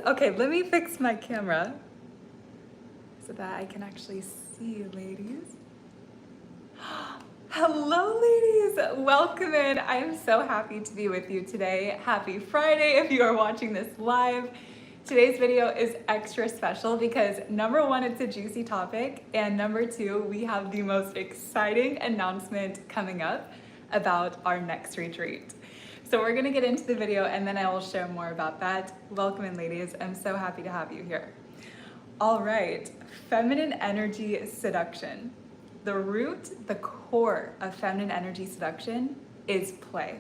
Okay, let me fix my camera so that I can actually see you, ladies. Hello, ladies. Welcome in. I am so happy to be with you today. Happy Friday if you are watching this live. Today's video is extra special because number one, it's a juicy topic, and number two, we have the most exciting announcement coming up about our next retreat. So we're gonna get into the video and then I will share more about that. Welcome in, ladies. I'm so happy to have you here. All right, feminine energy seduction. The root, the core of feminine energy seduction is play.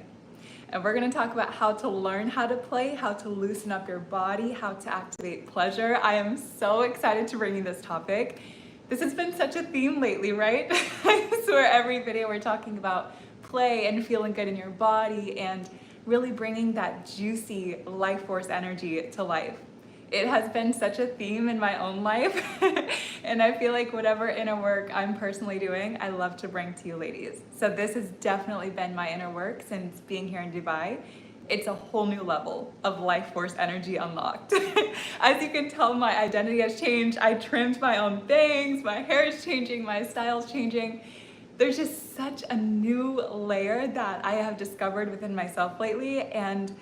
And we're gonna talk about how to learn how to play, how to loosen up your body, how to activate pleasure. I am so excited to bring you this topic. This has been such a theme lately, right? I swear every video we're talking about play and feeling good in your body and really bringing that juicy life force energy to life. It has been such a theme in my own life and I feel like whatever inner work I'm personally doing, I love to bring to you ladies. So this has definitely been my inner work since being here in Dubai. It's a whole new level of life force energy unlocked. As you can tell, my identity has changed. I trimmed my own bangs, my hair is changing, my style's changing. There's just such a new layer that I have discovered within myself lately, and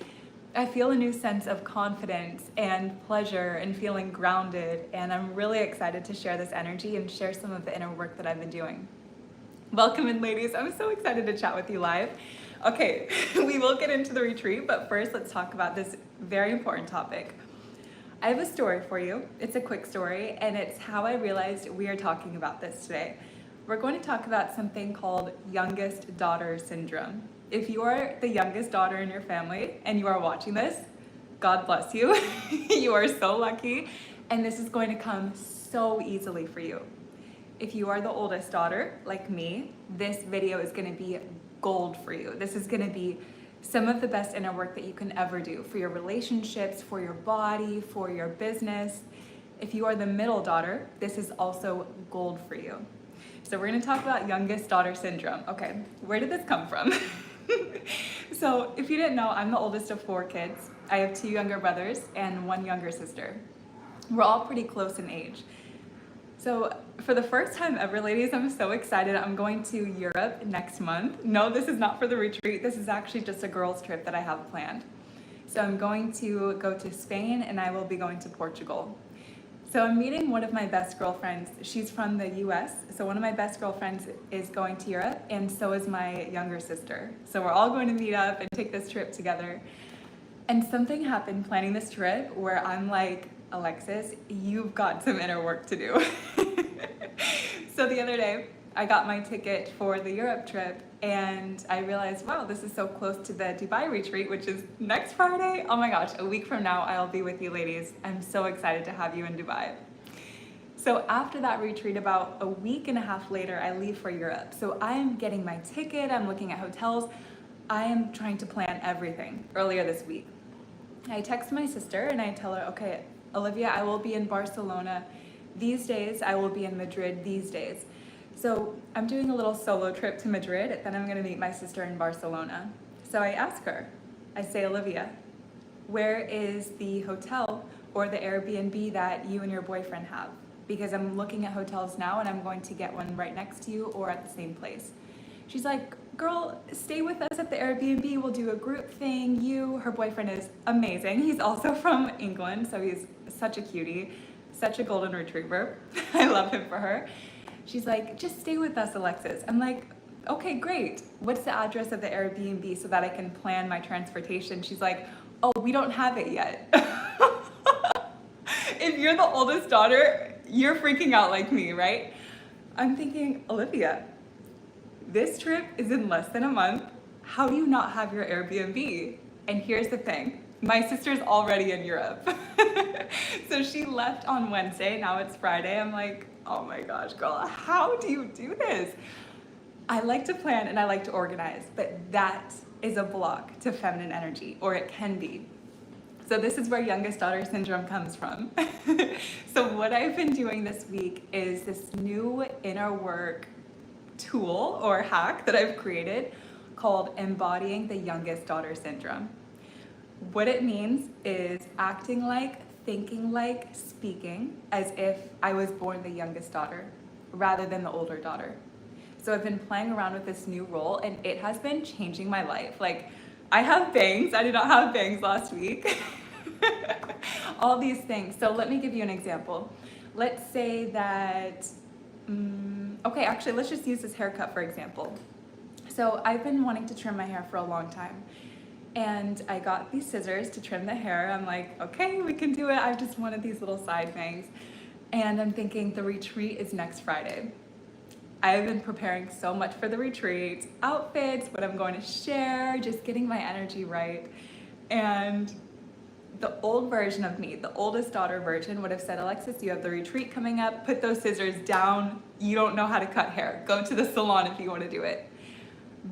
I feel a new sense of confidence and pleasure and feeling grounded, and I'm really excited to share this energy and share some of the inner work that I've been doing. Welcome in, ladies. I'm so excited to chat with you live. Okay, we will get into the retreat, but first let's talk about this very important topic. I have a story for you. It's a quick story, and it's how I realized we are talking about this today. We're going to talk about something called youngest daughter syndrome. If you are the youngest daughter in your family and you are watching this, God bless you. You are so lucky, and this is going to come so easily for you. If you are the oldest daughter, like me, this video is going to be gold for you. This is going to be some of the best inner work that you can ever do for your relationships, for your body, for your business. If you are the middle daughter, this is also gold for you. So we're going to talk about youngest daughter syndrome. Okay, where did this come from? So if you didn't know, I'm the oldest of 4 kids. I have 2 younger brothers and 1 younger sister. We're all pretty close in age. So for the first time ever, ladies, I'm so excited. I'm going to Europe next month. No, this is not for the retreat. This is actually just a girls' trip that I have planned. So I'm going to go to Spain and I will be going to Portugal. So I'm meeting one of my best girlfriends. She's from the US. So one of my best girlfriends is going to Europe, and so is my younger sister. So we're all going to meet up and take this trip together. And something happened planning this trip where I'm like, Alexis, you've got some inner work to do. So the other day, I got my ticket for the Europe trip and I realized, wow, this is so close to the Dubai retreat, which is next Friday. Oh my gosh, a week from now, I'll be with you ladies. I'm so excited to have you in Dubai. So after that retreat, about a week and a half later, I leave for Europe. So I'm getting my ticket, I'm looking at hotels. I am trying to plan everything earlier this week. I text my sister and I tell her, okay, Olivia, I will be in Barcelona these days. I will be in Madrid these days. So I'm doing a little solo trip to Madrid, then I'm gonna meet my sister in Barcelona. So I ask her, I say, Olivia, where is the hotel or the Airbnb that you and your boyfriend have? Because I'm looking at hotels now and I'm going to get one right next to you or at the same place. She's like, girl, stay with us at the Airbnb. We'll do a group thing. Her boyfriend is amazing. He's also from England, so he's such a cutie, such a golden retriever. I love him for her. She's like, just stay with us, Alexis. I'm like, okay, great. What's the address of the Airbnb so that I can plan my transportation? She's like, oh, we don't have it yet. If you're the oldest daughter, you're freaking out like me, right? I'm thinking, Olivia, this trip is in less than a month. How do you not have your Airbnb? And here's the thing, my sister's already in Europe. So she left on Wednesday, now it's Friday. I'm like, oh my gosh, girl, how do you do this? I like to plan and I like to organize, but that is a block to feminine energy, or it can be. So this is where youngest daughter syndrome comes from. So what I've been doing this week is this new inner work tool or hack that I've created called Embodying the Youngest Daughter Syndrome. What it means is acting like, thinking like, speaking as if I was born the youngest daughter rather than the older daughter. So I've been playing around with this new role and it has been changing my life. Like, I have bangs. I did not have bangs last week. All these things. So let me give you an example. Let's say that, okay, actually, let's just use this haircut for example. So I've been wanting to trim my hair for a long time. And I got these scissors to trim the hair. I'm like, okay, we can do it. I just wanted these little side bangs. And I'm thinking the retreat is next Friday. I've been preparing so much for the retreat, outfits, what I'm going to share, just getting my energy right. And the old version of me, the oldest daughter version, would have said, Alexis, you have the retreat coming up, put those scissors down. You don't know how to cut hair. Go to the salon if you want to do it.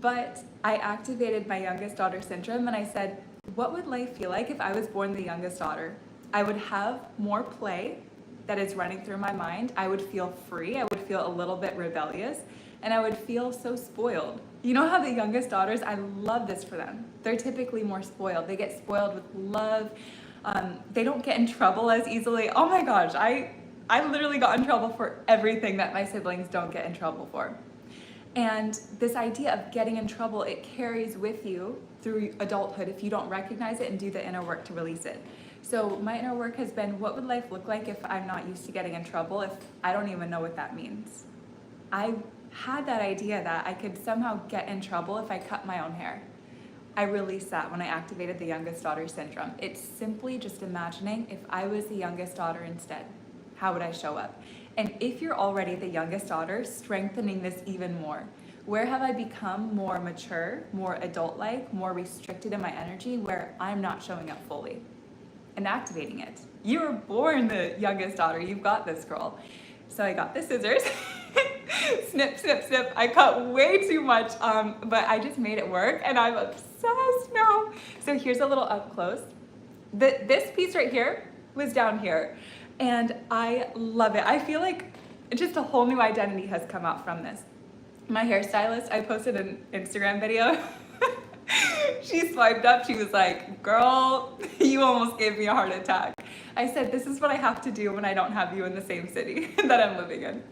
But I activated my youngest daughter syndrome and I said, what would life feel like if I was born the youngest daughter? I would have more play that is running through my mind. I would feel free. I would feel a little bit rebellious and I would feel so spoiled. You know how the youngest daughters, I love this for them. They're typically more spoiled. They get spoiled with love. They don't get in trouble as easily. Oh my gosh, I literally got in trouble for everything that my siblings don't get in trouble for. And this idea of getting in trouble, it carries with you through adulthood if you don't recognize it and do the inner work to release it. So my inner work has been, what would life look like if I'm not used to getting in trouble, if I don't even know what that means? I had that idea that I could somehow get in trouble if I cut my own hair. I released that when I activated the youngest daughter syndrome. It's simply just imagining if I was the youngest daughter instead, how would I show up? And if you're already the youngest daughter, strengthening this even more. Where have I become more mature, more adult-like, more restricted in my energy where I'm not showing up fully? And activating it. You were born the youngest daughter. You've got this, girl. So I got the scissors. Snip, snip, snip. I cut way too much, but I just made it work and I'm obsessed now. So here's a little up close. This piece right here was down here and I love it. I feel like just a whole new identity has come out from this. My hairstylist, I posted an Instagram video. She swiped up, she was like, girl, you almost gave me a heart attack. I said, this is what I have to do when I don't have you in the same city that I'm living in.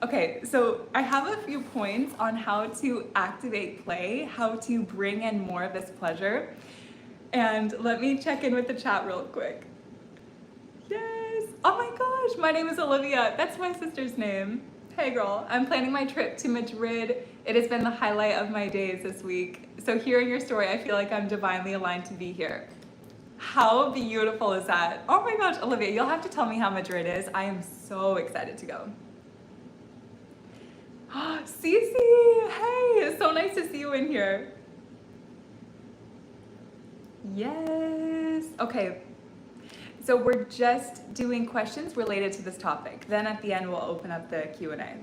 Okay, so I have a few points on how to activate play, how to bring in more of this pleasure. And let me check in with the chat real quick. Yes, oh my gosh, my name is Olivia. That's my sister's name. Hey girl, I'm planning my trip to Madrid. It has been the highlight of my days this week. So hearing your story, I feel like I'm divinely aligned to be here. How beautiful is that? Oh my gosh, Olivia, you'll have to tell me how Madrid is. I am so excited to go. Cece, hey, it's so nice to see you in here. Yes, okay. So we're just doing questions related to this topic. Then at the end, we'll open up the Q&A.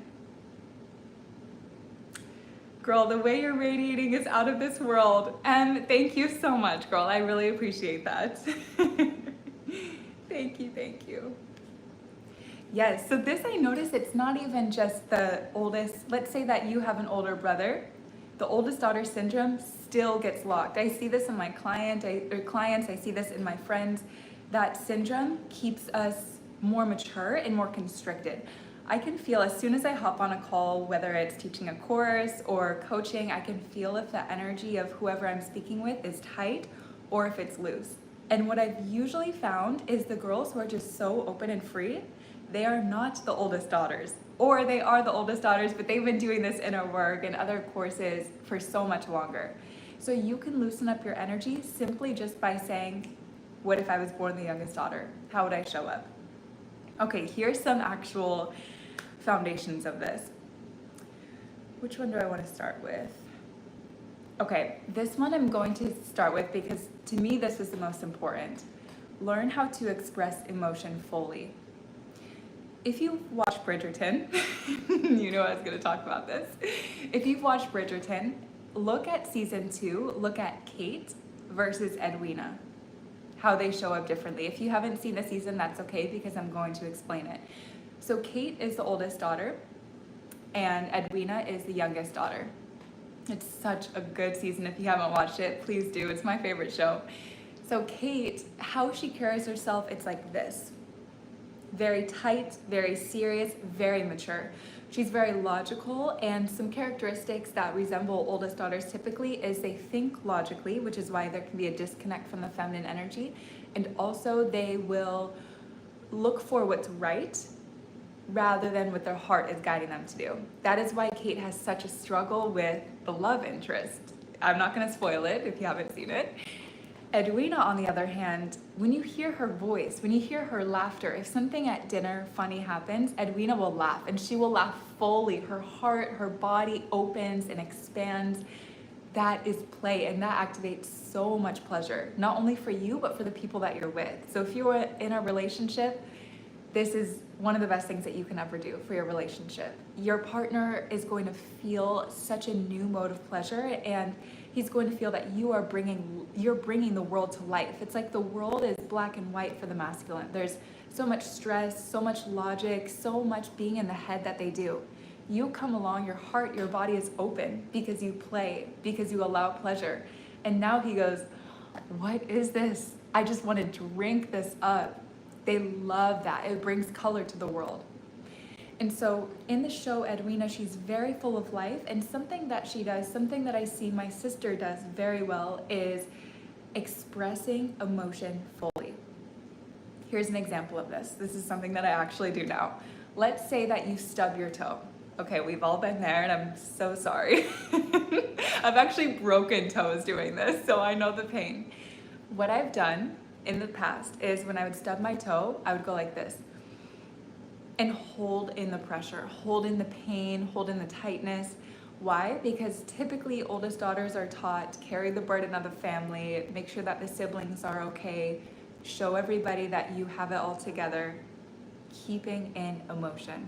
Girl, the way you're radiating is out of this world. And thank you so much, girl. I really appreciate that. Thank you, thank you. Yes, so this I noticed it's not even just the oldest. Let's say that you have an older brother. The oldest daughter syndrome still gets locked. I see this in my clients, I see this in my friends. That syndrome keeps us more mature and more constricted. I can feel as soon as I hop on a call, whether it's teaching a course or coaching, I can feel if the energy of whoever I'm speaking with is tight or if it's loose. And what I've usually found is the girls who are just so open and free, they are not the oldest daughters, or they are the oldest daughters, but they've been doing this inner work and other courses for so much longer. So you can loosen up your energy simply just by saying, what if I was born the youngest daughter? How would I show up? Okay, here's some actual foundations of this. Which one do I want to start with? Okay, this one I'm going to start with because to me this is the most important. Learn how to express emotion fully. If you've watched Bridgerton, you know I was going to talk about this. If you've watched Bridgerton, look at season 2, look at Kate versus Edwina. How they show up differently. If you haven't seen the season, that's okay because I'm going to explain it. So Kate is the oldest daughter and Edwina is the youngest daughter. It's such a good season. If you haven't watched it, please do. It's my favorite show. So Kate, how she carries herself, it's like this. Very tight, very serious, very mature. She's very logical, and some characteristics that resemble oldest daughters typically is they think logically, which is why there can be a disconnect from the feminine energy. And also they will look for what's right rather than what their heart is guiding them to do. That is why Kate has such a struggle with the love interest. I'm not gonna spoil it if you haven't seen it. Edwina, on the other hand, when you hear her voice, when you hear her laughter, if something at dinner funny happens, Edwina will laugh, and she will laugh fully. Her heart, her body opens and expands. That is play, and that activates so much pleasure, not only for you, but for the people that you're with. So if you're in a relationship, this is one of the best things that you can ever do for your relationship. Your partner is going to feel such a new mode of pleasure, and he's going to feel that you're bringing the world to life. It's like the world is black and white for the masculine. There's so much stress, so much logic, so much being in the head that they do. You come along, your heart, your body is open because you play, because you allow pleasure. And now he goes, what is this? I just want to drink this up. They love that. It brings color to the world. And so in the show, Edwina, she's very full of life, and something that she does, something that I see my sister does very well, is expressing emotion fully. Here's an example of this. This is something that I actually do now. Let's say that you stub your toe. Okay, we've all been there, and I'm so sorry. I've actually broken toes doing this, so I know the pain. What I've done in the past is when I would stub my toe, I would go like this and hold in the pressure, hold in the pain, hold in the tightness. Why? Because typically oldest daughters are taught, carry the burden of the family, make sure that the siblings are okay, show everybody that you have it all together, keeping in emotion.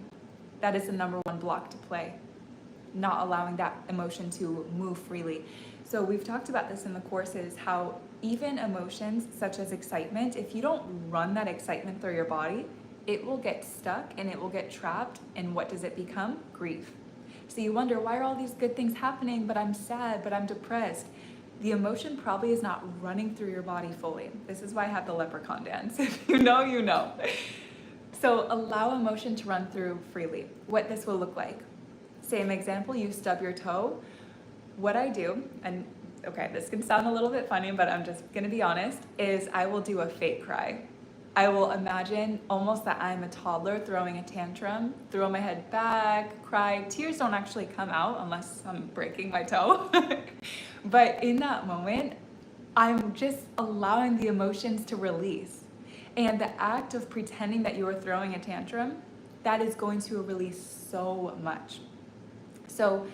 That is the number one block to play, not allowing that emotion to move freely. So we've talked about this in the courses, how even emotions such as excitement, if you don't run that excitement through your body, it will get stuck and it will get trapped. And what does it become? Grief. So you wonder, why are all these good things happening, but I'm sad, but I'm depressed? The emotion probably is not running through your body fully. This is why I have the leprechaun dance. If you know, you know. So allow emotion to run through freely. What this will look like. Same example, you stub your toe. What I do, and okay, this can sound a little bit funny, but I'm just gonna be honest, is I will do a fake cry. I will imagine almost that I'm a toddler throwing a tantrum, throw my head back, cry. Tears don't actually come out unless I'm breaking my toe. But in that moment, I'm just allowing the emotions to release. And the act of pretending that you are throwing a tantrum, that is going to release so much. So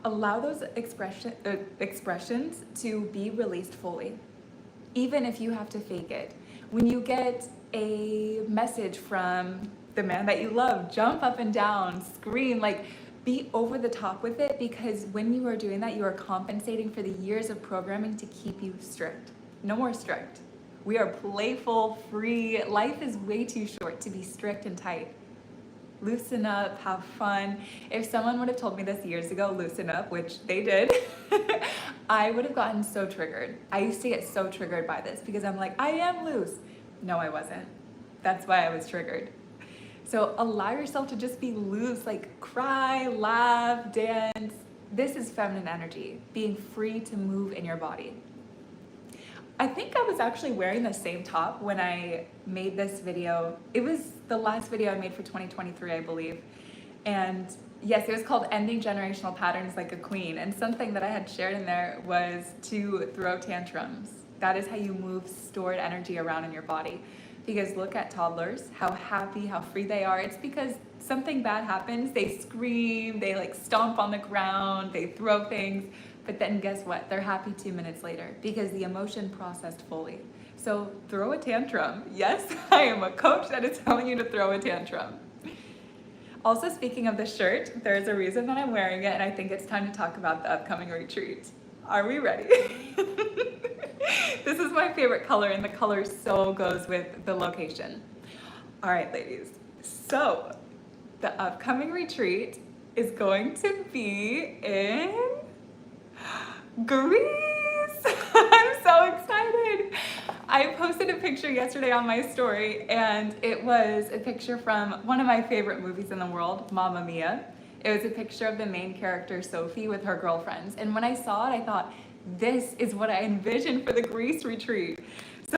allow those expressions to be released fully, even if you have to fake it. When you get a message from the man that you love, jump up and down, scream, like be over the top with it, because when you are doing that, you are compensating for the years of programming to keep you strict. No more strict. We are playful, free. Life is way too short to be strict and tight. Loosen up, have fun. If someone would have told me this years ago, loosen up, which they did, I would have gotten so triggered. I used to get so triggered by this because I'm like, I am loose. No, I wasn't. That's why I was triggered. So allow yourself to just be loose, like cry, laugh, dance. This is feminine energy, being free to move in your body. I think I was actually wearing the same top when I made this video. It was the last video I made for 2023, I believe. And yes, it was called Ending Generational Patterns Like a Queen. And something that I had shared in there was to throw tantrums. That is how you move stored energy around in your body. Because look at toddlers, how happy, how free they are. It's because something bad happens, they scream, they like stomp on the ground, they throw things. But then guess what? They're happy 2 minutes later because the emotion processed fully. So throw a tantrum. Yes, I am a coach that is telling you to throw a tantrum. Also, speaking of the shirt, there's a reason that I'm wearing it, and I think it's time to talk about the upcoming retreat. Are we ready? This is my favorite color, and the color so goes with the location. All right, ladies. So the upcoming retreat is going to be in Greece. I'm so excited. I posted a picture yesterday on my story, and it was a picture from one of my favorite movies in the world, Mamma Mia. It was a picture of the main character, Sophie, with her girlfriends. And when I saw it, I thought, this is what I envisioned for the Greece retreat.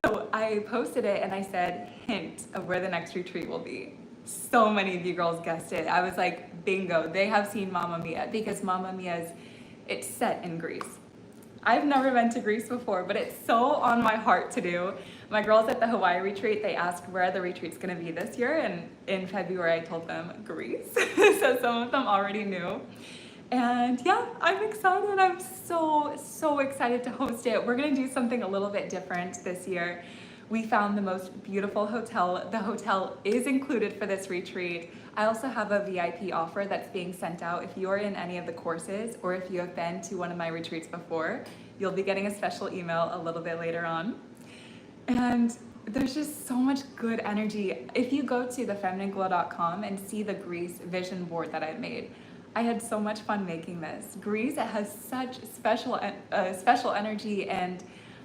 So I posted it and I said, hint of where the next retreat will be. So many of you girls guessed it. I was like, bingo, they have seen Mamma Mia, because Mamma Mia it's set in Greece. I've never been to Greece before, but it's so on my heart to do. My girls at the Hawaii retreat, they asked where the retreat's gonna be this year, and in February I told them Greece. So some of them already knew. And yeah, I'm excited. I'm so excited to host it. We're gonna do something a little bit different this year. We found the most beautiful hotel. The hotel is included for this retreat. I also have a VIP offer that's being sent out. If you're in any of the courses, or if you have been to one of my retreats before, you'll be getting a special email a little bit later on. And there's just so much good energy. If you go to thefeminineglow.com and see the Greece vision board that I made, I had so much fun making this. Greece, it has such special energy, and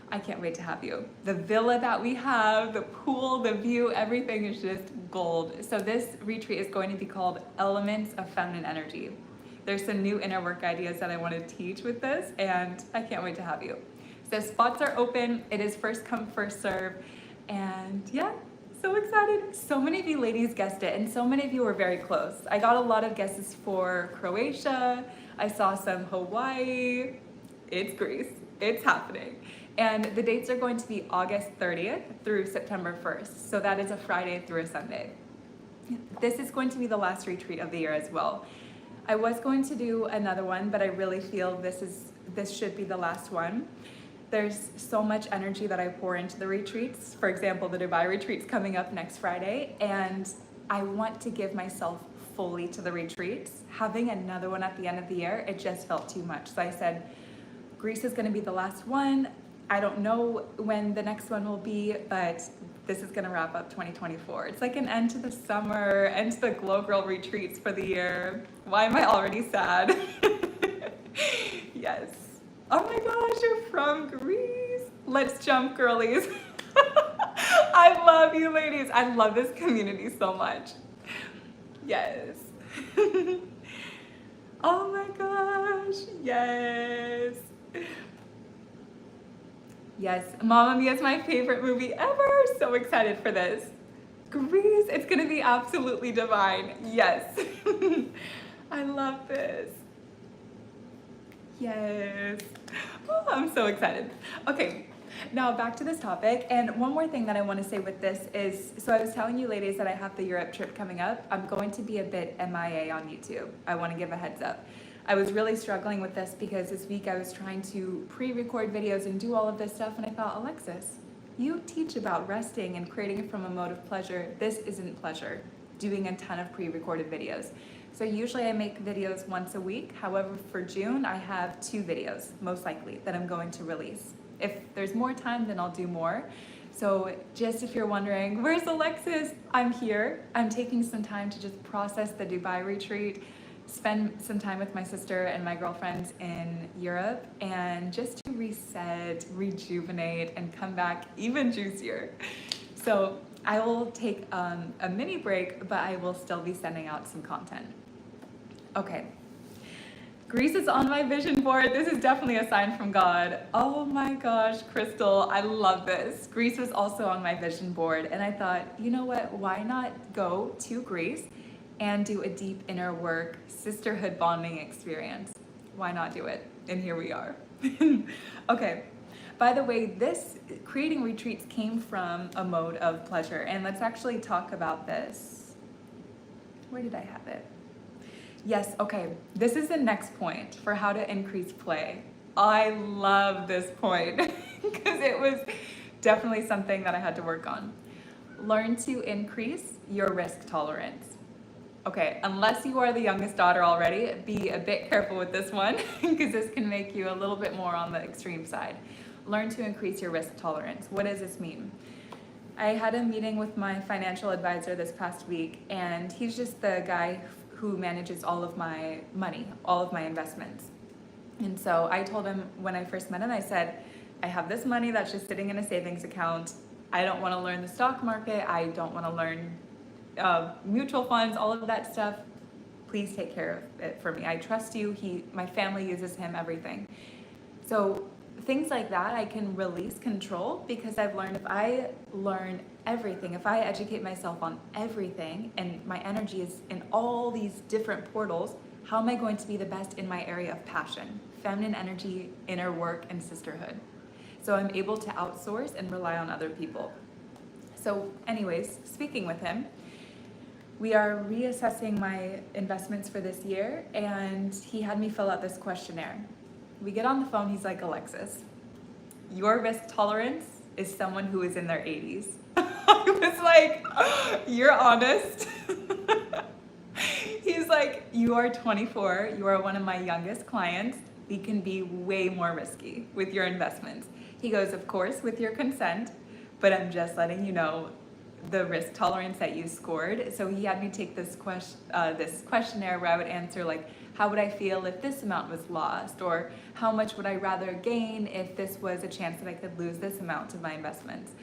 I can't wait to have you. The villa that we have, the pool, the view, everything is just gold. So this retreat is going to be called Elements of Feminine Energy. There's some new inner work ideas that I want to teach with this, and I can't wait to have you. So spots are open. It is first come, first serve. And yeah, so excited. So many of you ladies guessed it, and so many of you were very close. I got a lot of guesses for Croatia. I saw some Hawaii. It's Greece. It's happening. And the dates are going to be August 30th through September 1st. So that is a Friday through a Sunday. This is going to be the last retreat of the year as well. I was going to do another one, but I really feel this should be the last one. There's so much energy that I pour into the retreats. For example, the Dubai retreat's coming up next Friday, and I want to give myself fully to the retreats. Having another one at the end of the year, it just felt too much. So I said, Greece is gonna be the last one. I don't know when the next one will be, but this is gonna wrap up 2024. It's like an end to the summer, end to the Glow Girl retreats for the year. Why am I already sad? Yes. Oh my gosh, you're from Greece. Let's jump, girlies. I love you ladies. I love this community so much. Yes. Oh my gosh, yes. Yes, Mamma Mia is my favorite movie ever. So excited for this. Greece, it's gonna be absolutely divine. Yes. I love this. Yes. Oh, I'm so excited. Okay, now back to this topic. And one more thing that I want to say with this is, so I was telling you ladies that I have the Europe trip coming up. I'm going to be a bit MIA on YouTube. I want to give a heads up. I was really struggling with this because this week I was trying to pre-record videos and do all of this stuff, and I thought, Alexis, you teach about resting and creating it from a mode of pleasure. This isn't pleasure, doing a ton of pre-recorded videos. So usually I make videos once a week. However, for June, I have 2 videos, most likely, that I'm going to release. If there's more time, then I'll do more. So just if you're wondering, where's Alexis? I'm here. I'm taking some time to just process the Dubai retreat, spend some time with my sister and my girlfriends in Europe, and just to reset, rejuvenate, and come back even juicier. So I will take a mini break, but I will still be sending out some content. Okay, Greece is on my vision board. This is definitely a sign from God. Oh my gosh, Crystal, I love this. Greece was also on my vision board, and I thought, you know what, why not go to Greece and do a deep inner work sisterhood bonding experience? Why not do it? And here we are. Okay, by the way, this creating retreats came from a mode of pleasure, and let's actually talk about this. Where did I have it? Yes, okay, this is the next point for how to increase play. I love this point because it was definitely something that I had to work on. Learn to increase your risk tolerance. Okay, unless you are the youngest daughter already, be a bit careful with this one because this can make you a little bit more on the extreme side. Learn to increase your risk tolerance. What does this mean? I had a meeting with my financial advisor this past week, and he's just the guy who manages all of my money, all of my investments. And so I told him when I first met him, I said, I have this money that's just sitting in a savings account. I don't want to learn the stock market. I don't want to learn mutual funds, all of that stuff. Please take care of it for me. I trust you. My family uses him, everything. So things like that, I can release control because I've learned if I learn everything, if I educate myself on everything and my energy is in all these different portals, how am I going to be the best in my area of passion, feminine energy, inner work, and sisterhood? So I'm able to outsource and rely on other people. So anyways, speaking with him, we are reassessing my investments for this year, and he had me fill out this questionnaire. We get on the phone, he's like, Alexis, your risk tolerance is someone who is in their 80s. I was like, you're honest. He's like, you are 24, you are one of my youngest clients. We can be way more risky with your investments. He goes, of course, with your consent, but I'm just letting you know the risk tolerance that you scored. So he had me take this questionnaire where I would answer like, how would I feel if this amount was lost? Or how much would I rather gain if this was a chance that I could lose this amount of my investments?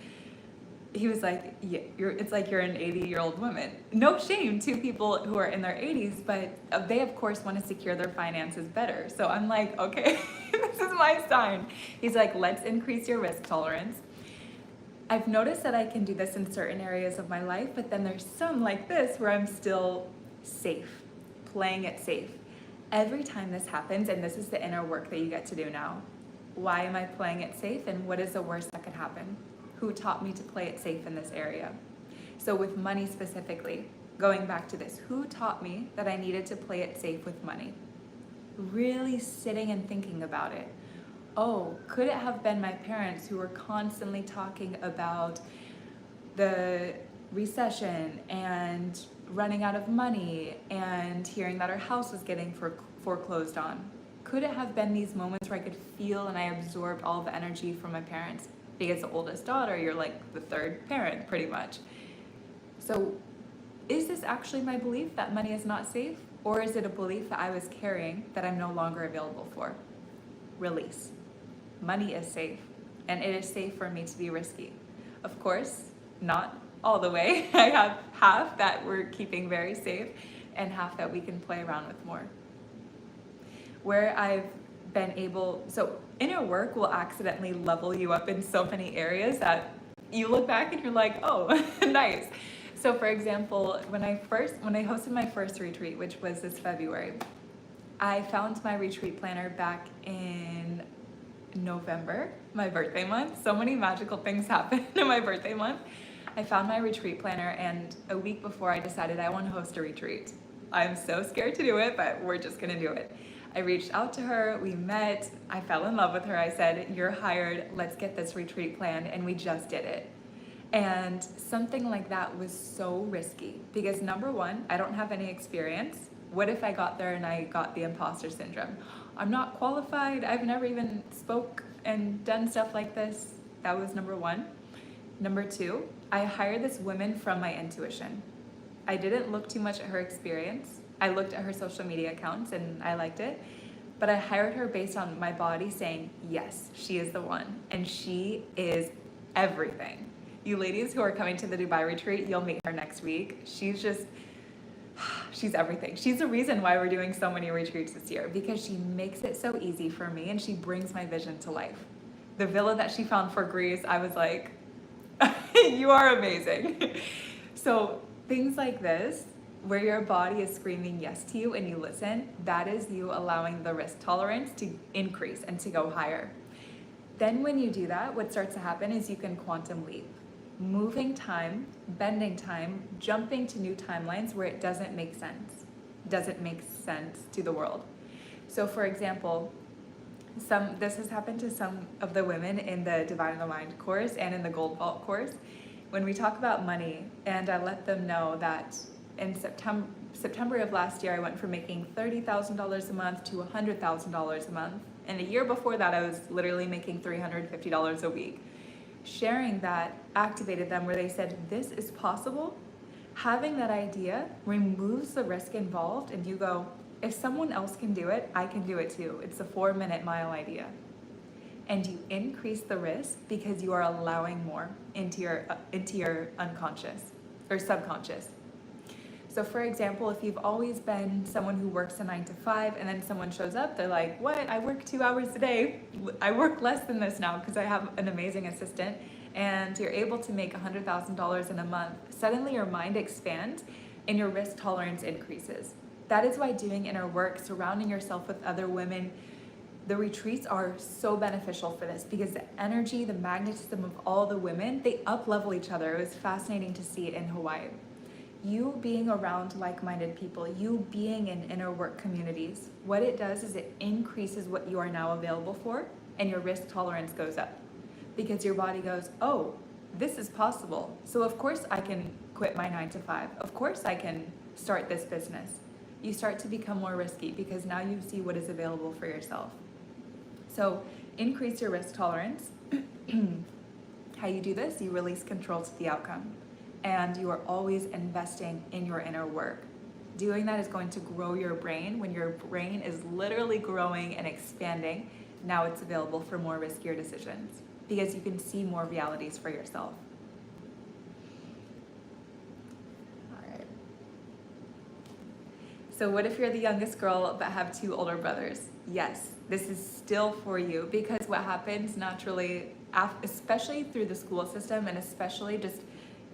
He was like, yeah, it's like you're an 80-year-old woman. No shame to people who are in their 80s, but they of course want to secure their finances better. So I'm like, okay, this is my sign. He's like, let's increase your risk tolerance. I've noticed that I can do this in certain areas of my life, but then there's some like this where I'm still safe, playing it safe. Every time this happens, and this is the inner work that you get to do now, why am I playing it safe and what is the worst that could happen? Who taught me to play it safe in this area? So with money specifically, going back to this, who taught me that I needed to play it safe with money? Really sitting and thinking about it. Oh, could it have been my parents who were constantly talking about the recession and running out of money and hearing that our house was getting foreclosed on? Could it have been these moments where I could feel and I absorbed all the energy from my parents? Because the oldest daughter, you're like the third parent pretty much. So is this actually my belief that money is not safe? Or is it a belief that I was carrying that I'm no longer available for? Release. Money is safe, and it is safe for me to be risky. Of course, not all the way. I have half that we're keeping very safe and half that we can play around with more. Where I've been able, so inner work will accidentally level you up in so many areas that you look back and you're like, oh, nice. So for example, when I hosted my first retreat, which was this February, I found my retreat planner back in November, my birthday month. So many magical things happened in my birthday month. I found my retreat planner, and a week before I decided I want to host a retreat. I'm so scared to do it, but we're just gonna do it. I reached out to her, we met, I fell in love with her. I said, you're hired, let's get this retreat planned, and we just did it. And something like that was so risky because number one, I don't have any experience. What if I got there and I got the imposter syndrome? I'm not qualified. I've never even spoke and done stuff like this. That was number one. Number two, I hired this woman from my intuition. I didn't look too much at her experience. I looked at her social media accounts and I liked it, but I hired her based on my body saying, yes, she is the one. And she is everything. You ladies who are coming to the Dubai retreat, you'll meet her next week. She's everything. She's the reason why we're doing so many retreats this year, because she makes it so easy for me and she brings my vision to life. The villa that she found for Greece, I was like, you are amazing. So things like this, where your body is screaming yes to you and you listen, that is you allowing the risk tolerance to increase and to go higher. Then when you do that, what starts to happen is you can quantum leap. Moving time, bending time, jumping to new timelines where it doesn't make sense to the world. So for example, this has happened to some of the women in the Divine in the Mind course and in the Gold Vault course. When we talk about money, and I let them know that in September of last year, I went from making $30,000 a month to $100,000 a month. And the year before that, I was literally making $350 a week. Sharing that activated them where they said, this is possible. Having that idea removes the risk involved, and you go, if someone else can do it, I can do it too. It's the 4-minute mile idea. and you increase the risk because you are allowing more into your unconscious or subconscious. So for example, if you've always been someone who works a 9 to 5 and then someone shows up, they're like, what? I work 2 hours a day. I work less than this now because I have an amazing assistant, and you're able to make $100,000 in a month. Suddenly your mind expands and your risk tolerance increases. That is why doing inner work, surrounding yourself with other women, the retreats are so beneficial for this, because the energy, the magnetism of all the women, they up-level each other. It was fascinating to see it in Hawaii. You being around like-minded people, you being in inner work communities, what it does is it increases what you are now available for, and your risk tolerance goes up. Because your body goes, oh, this is possible. So of course I can quit my 9 to 5. Of course I can start this business. You start to become more risky because now you see what is available for yourself. So increase your risk tolerance. How you do this, you release control to the outcome. And you are always investing in your inner work. Doing that is going to grow your brain. When your brain is literally growing and expanding, now it's available for more riskier decisions because you can see more realities for yourself. All right. So what if you're the youngest girl but have 2 older brothers? Yes, this is still for you, because what happens naturally, especially through the school system and especially just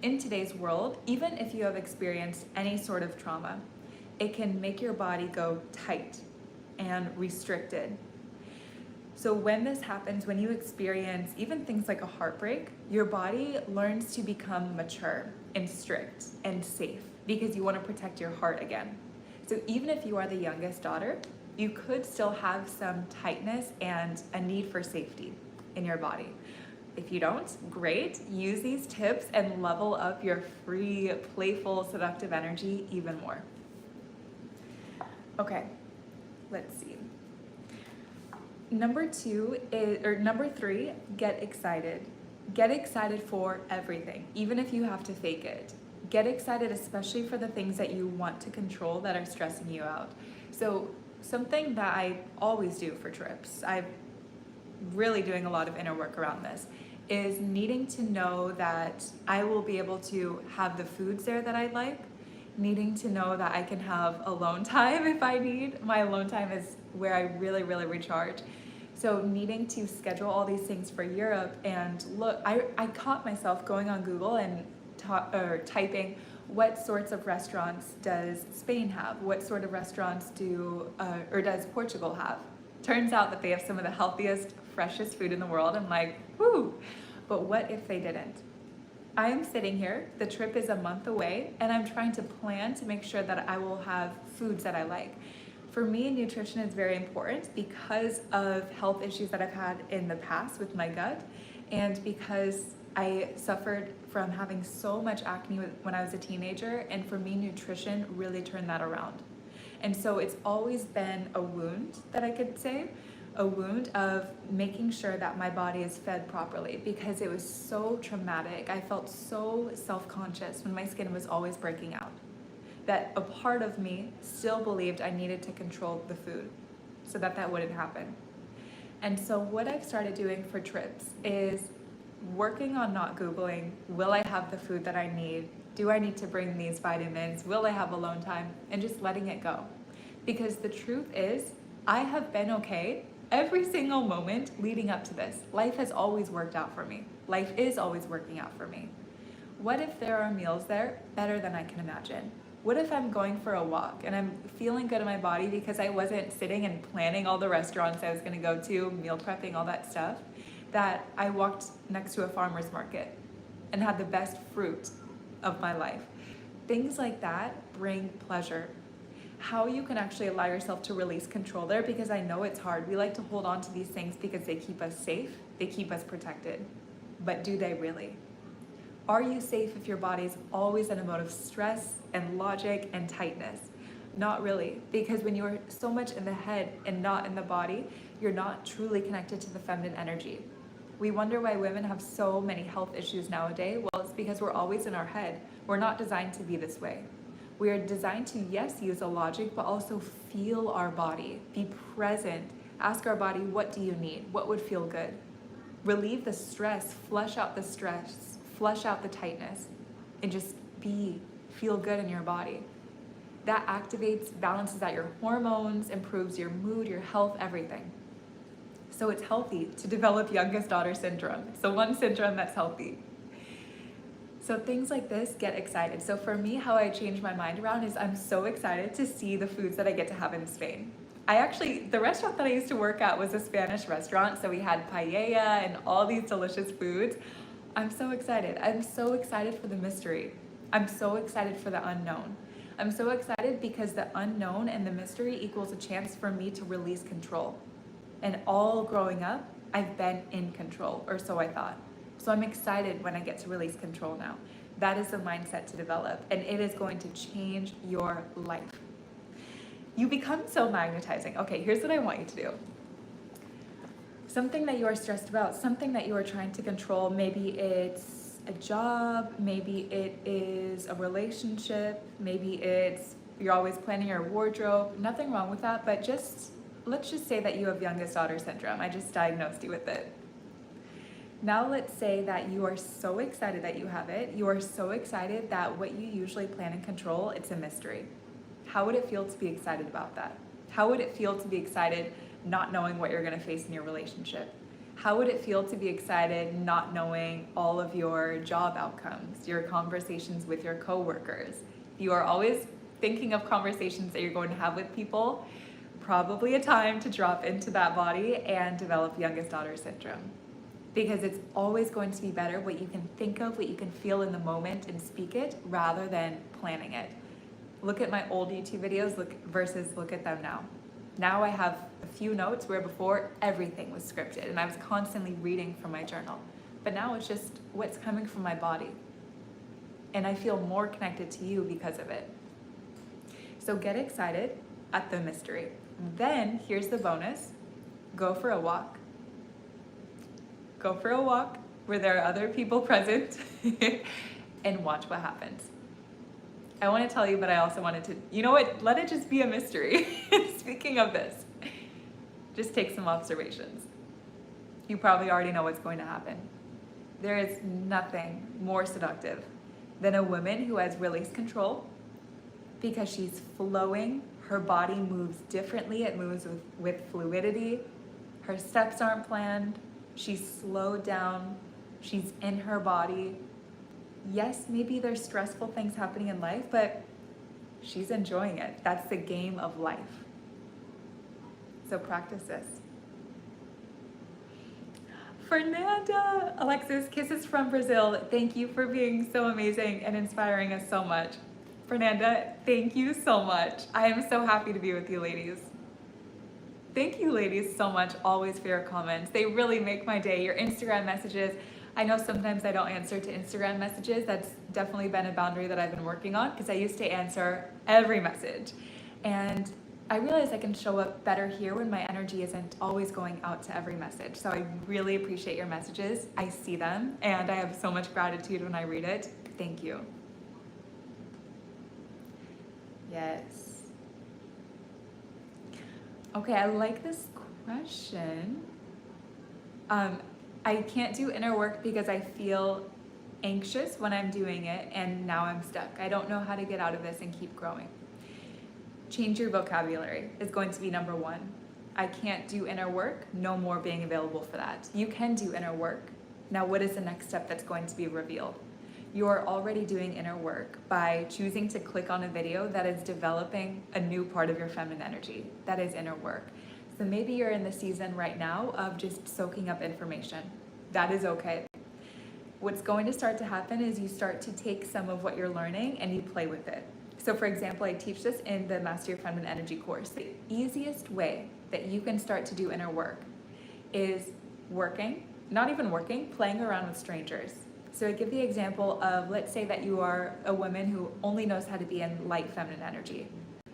in today's world, even if you have experienced any sort of trauma, it can make your body go tight and restricted. So when this happens, when you experience even things like a heartbreak, your body learns to become mature and strict and safe because you want to protect your heart again. So even if you are the youngest daughter, you could still have some tightness and a need for safety in your body. If you don't, great. Use these tips and level up your free, playful, seductive energy even more. Okay, let's see. Number 3, get excited. Get excited for everything, even if you have to fake it. Get excited, especially for the things that you want to control that are stressing you out. So something that I always do for trips, I'm really doing a lot of inner work around this, is needing to know that I will be able to have the foods there that I like, needing to know that I can have alone time if I need. My alone time is where I really, really recharge. So needing to schedule all these things for Europe, and look, I caught myself going on Google and typing, what sorts of restaurants does Spain have? What sort of restaurants does Portugal have? Turns out that they have some of the healthiest, freshest food in the world. I'm like, whoo, but what if they didn't? I am sitting here, the trip is a month away, and I'm trying to plan to make sure that I will have foods that I like. For me, nutrition is very important because of health issues that I've had in the past with my gut, and because I suffered from having so much acne when I was a teenager, and for me, nutrition really turned that around. And so it's always been a wound, that I could say, a wound of making sure that my body is fed properly, because it was so traumatic. I felt so self-conscious when my skin was always breaking out, that a part of me still believed I needed to control the food so that that wouldn't happen. And so what I've started doing for trips is working on not Googling, will I have the food that I need? Do I need to bring these vitamins? Will I have alone time? And just letting it go. Because the truth is, I have been okay every single moment leading up to this. Life has always worked out for me. Life is always working out for me. What if there are meals there better than I can imagine? What if I'm going for a walk and I'm feeling good in my body because I wasn't sitting and planning all the restaurants I was gonna go to, meal prepping, all that stuff, that I walked next to a farmer's market and had the best fruit of my life. Things like that bring pleasure. How you can actually allow yourself to release control there, because I know it's hard. We like to hold on to these things because they keep us safe, they keep us protected. But do they really? Are you safe if your body is always in a mode of stress and logic and tightness? Not really, because when you're so much in the head and not in the body, you're not truly connected to the feminine energy. We wonder why women have so many health issues nowadays. Well, it's because we're always in our head. We're not designed to be this way. We are designed to, yes, use a logic, but also feel our body, be present, Ask our body, what do you need? What would feel good? Relieve the stress, flush out the stress, flush out the tightness, and just feel good in your body. That activates, balances out your hormones, improves your mood, your health, everything. So it's healthy to develop youngest daughter syndrome. So one syndrome that's healthy. So things like this get excited. So for me, how I change my mind around is I'm so excited to see the foods that I get to have in Spain. The restaurant that I used to work at was a Spanish restaurant, so we had paella and all these delicious foods. I'm so excited. I'm so excited for the mystery. I'm so excited for the unknown. I'm so excited because the unknown and the mystery equals a chance for me to release control. And all growing up, I've been in control, or so I thought. So I'm excited when I get to release control now. That is the mindset to develop, and it is going to change your life. You become so magnetizing. Okay, here's what I want you to do. Something that you are stressed about, something that you are trying to control, maybe it's a job, maybe it is a relationship, maybe it's you're always planning your wardrobe. Nothing wrong with that, but let's just say that you have youngest daughter syndrome. I just diagnosed you with it. Now let's say that you are so excited that you have it. You are so excited that what you usually plan and control, it's a mystery. How would it feel to be excited about that? How would it feel to be excited not knowing what you're gonna face in your relationship? How would it feel to be excited not knowing all of your job outcomes, your conversations with your coworkers? You are always thinking of conversations that you're going to have with people, probably a time to drop into that body and develop youngest daughter syndrome. Because it's always going to be better what you can think of, what you can feel in the moment and speak it rather than planning it. Look at my old YouTube videos versus look at them now. Now I have a few notes where before everything was scripted and I was constantly reading from my journal. But now it's just what's coming from my body. And I feel more connected to you because of it. So get excited at the mystery. Then here's the bonus. Go for a walk. Go for a walk where there are other people present and watch what happens. I want to tell you, but I also wanted to, you know what? Let it just be a mystery. Speaking of this, just take some observations. You probably already know what's going to happen. There is nothing more seductive than a woman who has released control because she's flowing. Her body moves differently. It moves with fluidity. Her steps aren't planned. She's slowed down. She's in her body. Yes, maybe there's stressful things happening in life, but she's enjoying it. That's the game of life. So practice this. Fernanda, Alexis, kisses from Brazil. Thank you for being so amazing and inspiring us so much. Fernanda, thank you so much. I am so happy to be with you, ladies. Thank you, ladies, so much always for your comments. They really make my day. Your Instagram messages. I know sometimes I don't answer to Instagram messages. That's definitely been a boundary that I've been working on because I used to answer every message. And I realize I can show up better here when my energy isn't always going out to every message. So I really appreciate your messages. I see them and I have so much gratitude when I read it. Thank you. Yes. Okay, I like this question. I can't do inner work because I feel anxious when I'm doing it and now I'm stuck. I don't know how to get out of this and keep growing. Change your vocabulary is going to be number one. I can't do inner work, no more being available for that. You can do inner work. Now what is the next step that's going to be revealed? You are already doing inner work by choosing to click on a video that is developing a new part of your feminine energy. That is inner work. So maybe you're in the season right now of just soaking up information. That is okay. What's going to start to happen is you start to take some of what you're learning and you play with it. So for example, I teach this in the Master Your Feminine Energy course. The easiest way that you can start to do inner work is playing around with strangers. So I give the example of, let's say that you are a woman who only knows how to be in light feminine energy.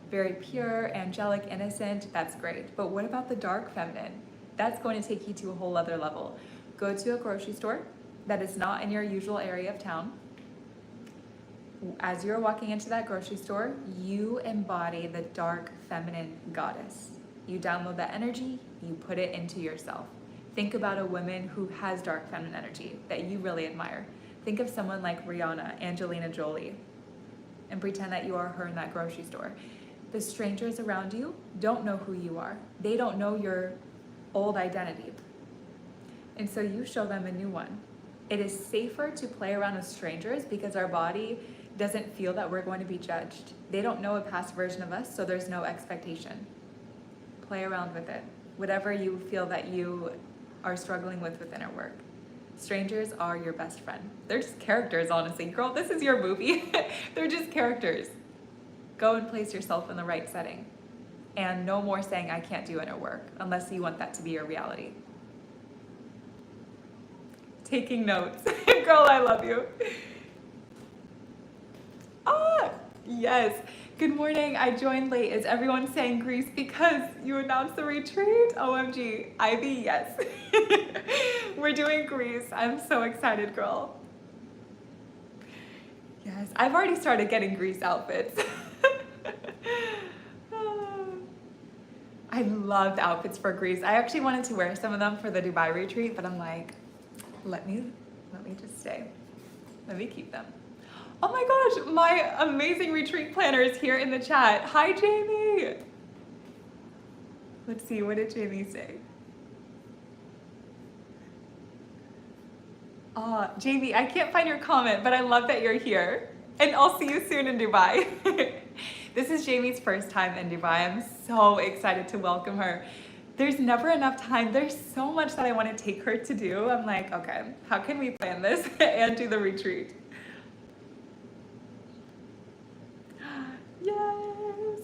Very pure, angelic, innocent, that's great. But what about the dark feminine? That's going to take you to a whole other level. Go to a grocery store that is not in your usual area of town. As you're walking into that grocery store, you embody the dark feminine goddess. You download that energy, you put it into yourself. Think about a woman who has dark feminine energy that you really admire. Think of someone like Rihanna, Angelina Jolie, and pretend that you are her in that grocery store. The strangers around you don't know who you are. They don't know your old identity. And so you show them a new one. It is safer to play around with strangers because our body doesn't feel that we're going to be judged. They don't know a past version of us, so there's no expectation. Play around with it. Whatever you feel that you are struggling with inner work. Strangers are your best friend. They're just characters, honestly. Girl, this is your movie. They're just characters. Go and place yourself in the right setting. And no more saying, I can't do inner work, unless you want that to be your reality. Taking notes. Girl, I love you. Ah, yes. Good morning. I joined late. Is everyone saying Greece because you announced the retreat? OMG. Ivy, yes. We're doing Greece. I'm so excited, girl. Yes, I've already started getting Greece outfits. I loved outfits for Greece. I actually wanted to wear some of them for the Dubai retreat, but I'm like, let me just stay. Let me keep them. Oh my gosh, my amazing retreat planner is here in the chat. Hi, Jamie. Let's see, what did Jamie say? Jamie, I can't find your comment, but I love that you're here. And I'll see you soon in Dubai. This is Jamie's first time in Dubai. I'm so excited to welcome her. There's never enough time. There's so much that I want to take her to do. I'm like, okay, how can we plan this and do the retreat? Yes.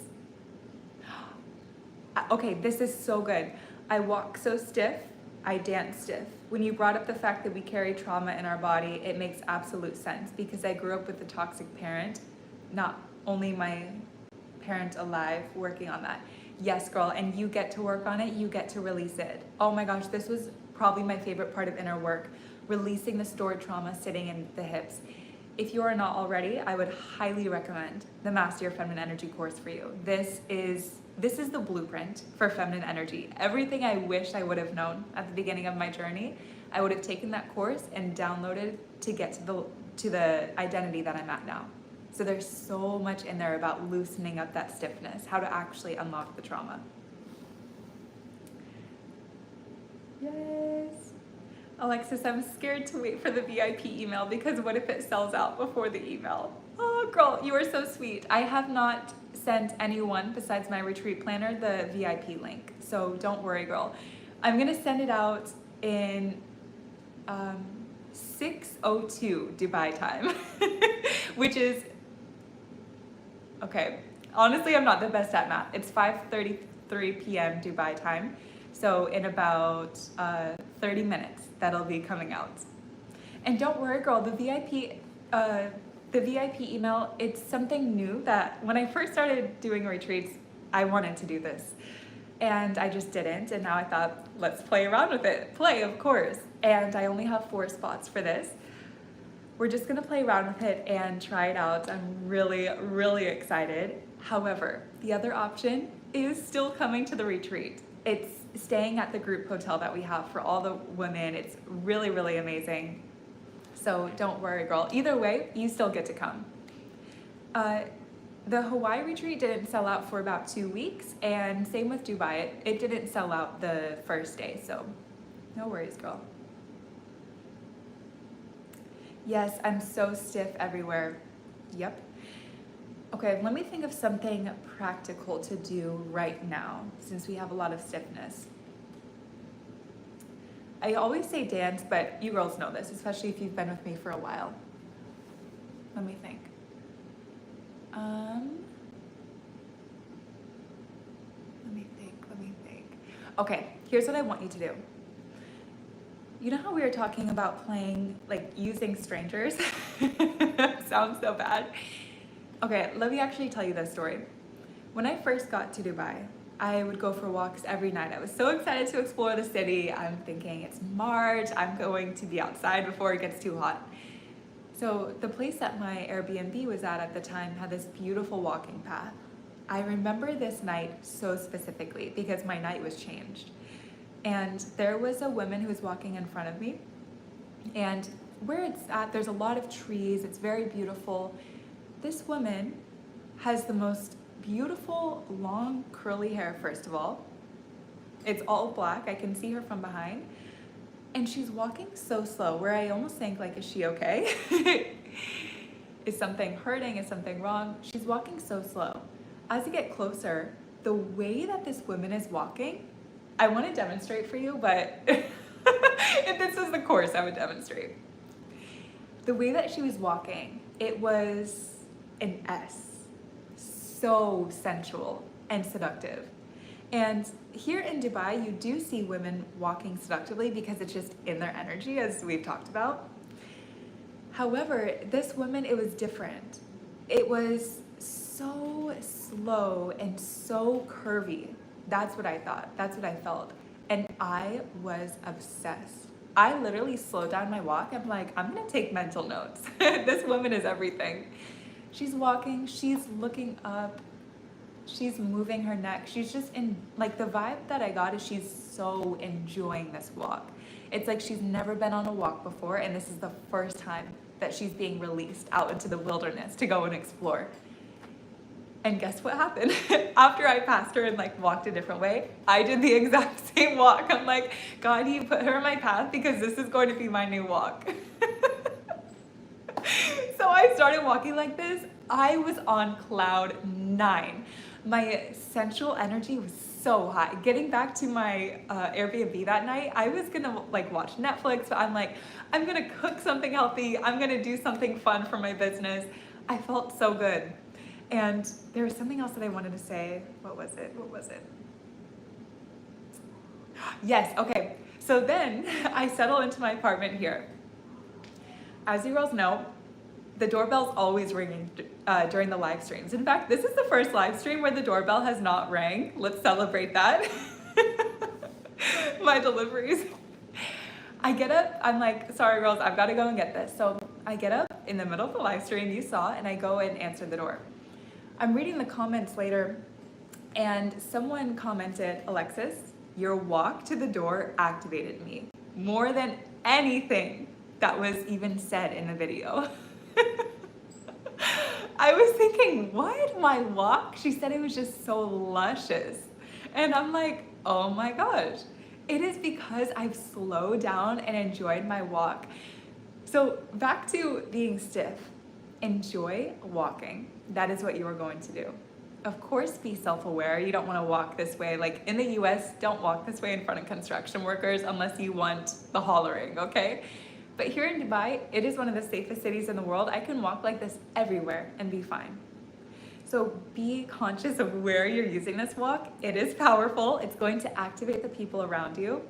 Okay, this is so good. I walk so stiff, I dance stiff. When you brought up the fact that we carry trauma in our body, it makes absolute sense because I grew up with a toxic parent, not only my parent alive, working on that. Yes, girl, and you get to work on it, you get to release it. Oh my gosh, this was probably my favorite part of inner work, releasing the stored trauma sitting in the hips. If you are not already, I would highly recommend the Master Your Feminine Energy course for you. This is the blueprint for feminine energy. Everything I wish I would have known at the beginning of my journey, I would have taken that course and downloaded to get to the identity that I'm at now. So there's so much in there about loosening up that stiffness, how to actually unlock the trauma. Yes. Alexis, I'm scared to wait for the VIP email because what if it sells out before the email? Oh, girl, you are so sweet. I have not sent anyone besides my retreat planner the VIP link. So don't worry, girl. I'm gonna send it out in 6:02 Dubai time, which is, okay, honestly, I'm not the best at math. It's 5:33 p.m. Dubai time. So in about 30 minutes, that'll be coming out. And don't worry, girl, the VIP email, it's something new that when I first started doing retreats, I wanted to do this. And I just didn't. And now I thought, let's play around with it. Play, of course. And I only have 4 spots for this. We're just gonna play around with it and try it out. I'm really, really excited. However, the other option is still coming to the retreat. It's staying at the group hotel that we have for all the women. It's really, really amazing. So don't worry, girl. Either way, you still get to come. The Hawaii retreat didn't sell out for about 2 weeks, and same with Dubai. It didn't sell out the first day, so no worries, girl. Yes, I'm so stiff everywhere. Yep. Okay, let me think of something practical to do right now, since we have a lot of stiffness. I always say dance, but you girls know this, especially if you've been with me for a while. Let me think. Let me think. Okay, here's what I want you to do. You know how we were talking about playing, like using strangers? Sounds so bad. Okay, let me actually tell you this story. When I first got to Dubai, I would go for walks every night. I was so excited to explore the city. I'm thinking it's March, I'm going to be outside before it gets too hot. So the place that my Airbnb was at the time had this beautiful walking path. I remember this night so specifically because my night was changed. And there was a woman who was walking in front of me, and where it's at, there's a lot of trees, it's very beautiful. This woman has the most beautiful, long, curly hair, first of all. It's all black, I can see her from behind. And she's walking so slow, where I almost think, like, is she okay? Is something hurting? Is something wrong? She's walking so slow. As you get closer, the way that this woman is walking, I want to demonstrate for you, but if this was the course, I would demonstrate. The way that she was walking, it was an S. So sensual and seductive. And here in Dubai, you do see women walking seductively because it's just in their energy, as we've talked about. However, this woman, it was different. It was so slow and so curvy. That's what I thought. That's what I felt. And I was obsessed. I literally slowed down my walk. I'm like, I'm gonna take mental notes. This woman is everything. She's walking, she's looking up, she's moving her neck. She's just in, like, the vibe that I got is she's so enjoying this walk. It's like she's never been on a walk before, and this is the first time that she's being released out into the wilderness to go and explore. And guess what happened? After I passed her and, like, walked a different way, I did the exact same walk. I'm like, God, you put her in my path because this is going to be my new walk. So I started walking like this. I was on cloud 9. My sensual energy was so high. Getting back to my Airbnb that night, I was gonna, like, watch Netflix, but I'm like, I'm gonna cook something healthy. I'm gonna do something fun for my business. I felt so good. And there was something else that I wanted to say. What was it? What was it? Yes, okay. So then I settle into my apartment here. As you girls know, the doorbell's always ringing during the live streams. In fact, this is the first live stream where the doorbell has not rang. Let's celebrate that. My deliveries. I get up, I'm like, sorry girls, I've got to go and get this. So I get up in the middle of the live stream, you saw, and I go and answer the door. I'm reading the comments later, and someone commented, Alexis, your walk to the door activated me more than anything that was even said in the video. I was thinking, what? My walk? She said it was just so luscious. And I'm like, oh my gosh. It is because I've slowed down and enjoyed my walk. So back to being stiff. Enjoy walking. That is what you are going to do. Of course, be self-aware. You don't want to walk this way. Like in the US, don't walk this way in front of construction workers unless you want the hollering, okay? But here in Dubai, it is one of the safest cities in the world. I can walk like this everywhere and be fine. So be conscious of where you're using this walk. It is powerful. It's going to activate the people around you.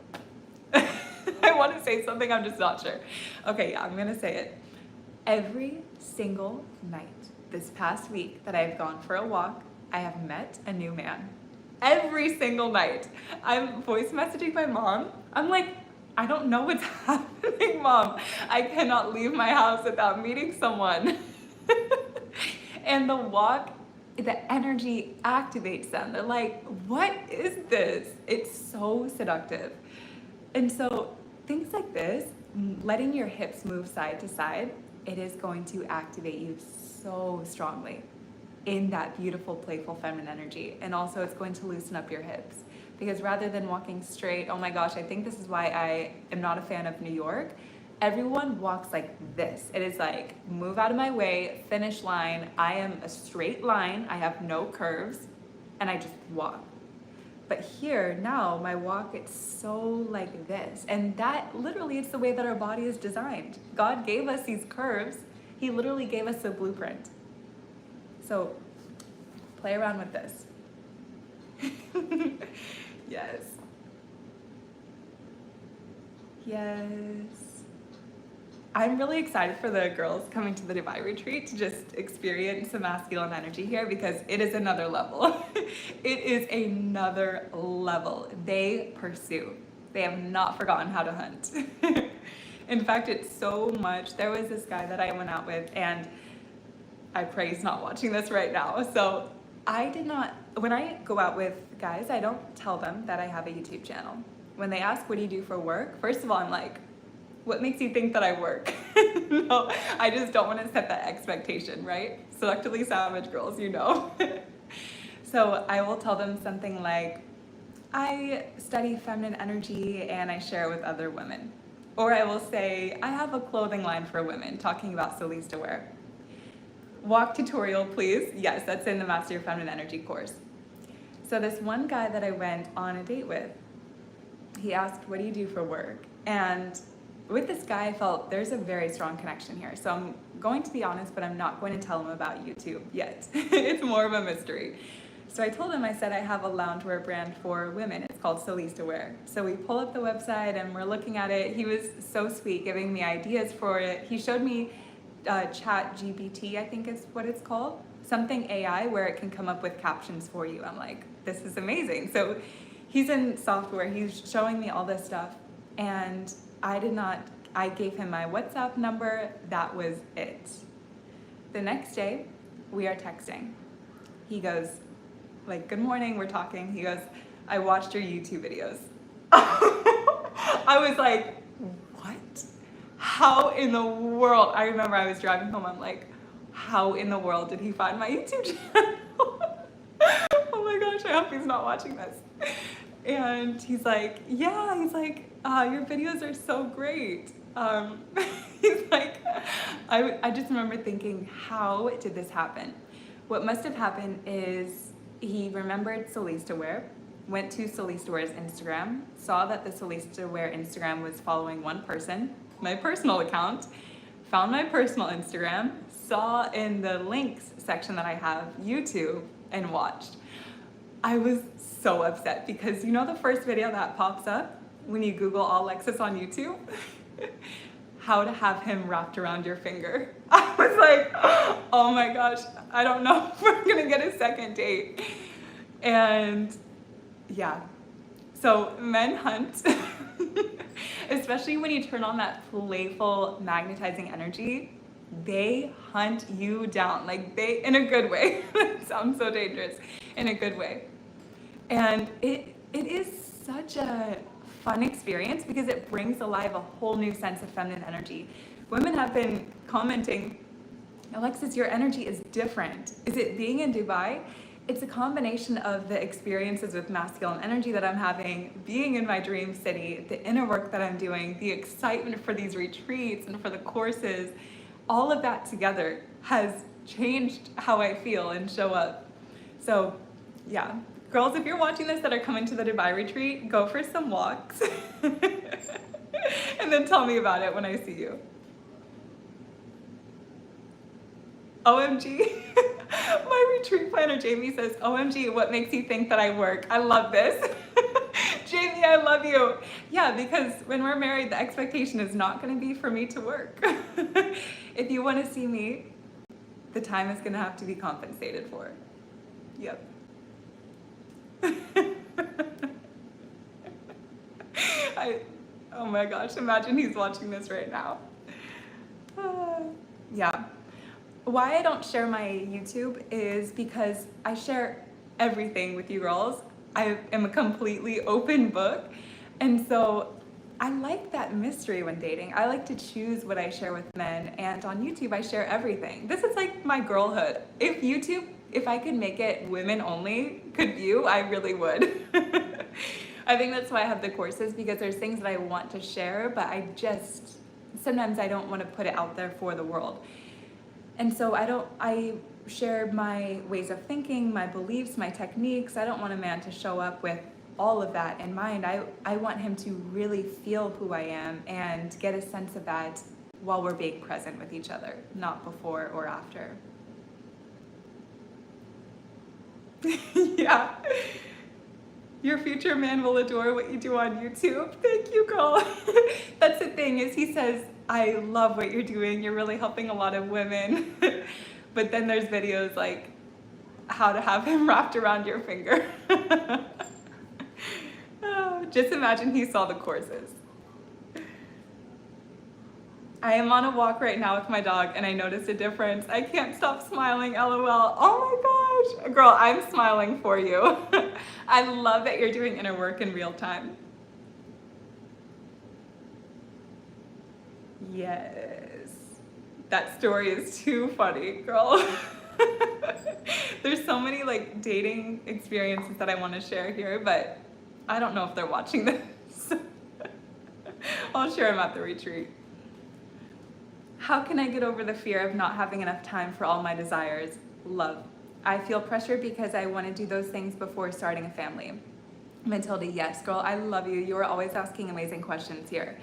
I want to say something, I'm just not sure. Okay, yeah, I'm gonna say it. Every single night this past week that I've gone for a walk, I have met a new man. Every single night. I'm voice messaging my mom. I'm like, I don't know what's happening, Mom. I cannot leave my house without meeting someone. And the walk, the energy activates them. They're like, what is this? It's so seductive. And so things like this, letting your hips move side to side, it is going to activate you so strongly in that beautiful, playful, feminine energy. And also it's going to loosen up your hips. Because rather than walking straight, oh my gosh, I think this is why I am not a fan of New York. Everyone walks like this. It is like, move out of my way, finish line. I am a straight line. I have no curves, and I just walk. But here, now, my walk, it's so like this. And that, literally, it's the way that our body is designed. God gave us these curves. He literally gave us a blueprint. So, play around with this. Yes. Yes. I'm really excited for the girls coming to the Dubai retreat to just experience the masculine energy here because it is another level. It is another level. They pursue. They have not forgotten how to hunt. In fact, it's so much. There was this guy that I went out with, and I pray he's not watching this right now. So I did not, when I go out with guys, I don't tell them that I have a YouTube channel. When they ask, what do you do for work? First of all, I'm like, what makes you think that I work? No, I just don't want to set that expectation, right? Selectively savage girls, you know. So I will tell them something like, I study feminine energy and I share it with other women. Or I will say, I have a clothing line for women, talking about Solis to wear. Walk tutorial, please. Yes, that's in the Master Your Feminine Energy course. So this one guy that I went on a date with, he asked, what do you do for work? And with this guy, I felt there's a very strong connection here. So I'm going to be honest, but I'm not going to tell him about YouTube yet. It's more of a mystery. So I told him, I said, I have a loungewear brand for women. It's called Solis to Wear. So we pull up the website and we're looking at it. He was so sweet, giving me ideas for it. He showed me Chat GPT, I think is what it's called. Something AI where it can come up with captions for you. I'm like, this is amazing. So he's in software, he's showing me all this stuff. And I gave him my WhatsApp number, that was it. The next day, we are texting. He goes, like, good morning, we're talking. He goes, I watched your YouTube videos. I was like, what? How in the world? I remember I was driving home, I'm like, how in the world did he find my YouTube channel? Oh my gosh, I hope he's not watching this. And he's like, yeah, he's like, your videos are so great. He's like, I just remember thinking, how did this happen? What must have happened is he remembered Solis to Wear, went to Solis to Wear's Instagram, saw that the Solis to Wear Instagram was following one person, my personal account, found my personal Instagram, saw in the links section that I have YouTube, and watched. I was so upset because you know the first video that pops up when you Google awwlexis on YouTube? How to have him wrapped around your finger. I was like, oh my gosh, I don't know if we're gonna get a second date. And yeah, so men hunt, especially when you turn on that playful, magnetizing energy, they hunt you down, like in a good way. It sounds so dangerous, in a good way. And it is such a fun experience because it brings alive a whole new sense of feminine energy. Women have been commenting, Alexis, your energy is different. Is it being in Dubai? It's a combination of the experiences with masculine energy that I'm having, being in my dream city, the inner work that I'm doing, the excitement for these retreats and for the courses. All of that together has changed how I feel and show up. So yeah, girls, if you're watching this that are coming to the Dubai retreat, go for some walks and then tell me about it when I see you. OMG, my retreat planner Jamie says, OMG, what makes you think that I work? I love this. Jamie, I love you. Yeah, because when we're married, the expectation is not gonna be for me to work. If you wanna see me, the time is gonna have to be compensated for. Yep. Oh my gosh, imagine he's watching this right now. Yeah. Why I don't share my YouTube is because I share everything with you girls. I am a completely open book. And so I like that mystery when dating. I like to choose what I share with men, and on YouTube I share everything. This is like my girlhood. If YouTube, if I could make it women only could view, I really would. I think that's why I have the courses, because there's things that I want to share, but sometimes I don't want to put it out there for the world. And so I share my ways of thinking, my beliefs, my techniques. I don't want a man to show up with all of that in mind. I want him to really feel who I am and get a sense of that while we're being present with each other, not before or after. Yeah. Your future man will adore what you do on YouTube. Thank you, girl. That's the thing, is he says, I love what you're doing. You're really helping a lot of women. But then there's videos like how to have him wrapped around your finger. Oh, just imagine he saw the courses. I am on a walk right now with my dog and I noticed a difference. I can't stop smiling, LOL. Oh my gosh. Girl, I'm smiling for you. I love that you're doing inner work in real time. Yes. That story is too funny, girl. There's so many like dating experiences that I want to share here, but I don't know if they're watching this. I'll share them at the retreat. How can I get over the fear of not having enough time for all my desires? Love. I feel pressure because I want to do those things before starting a family. Matilda, yes, girl, I love you. You are always asking amazing questions here.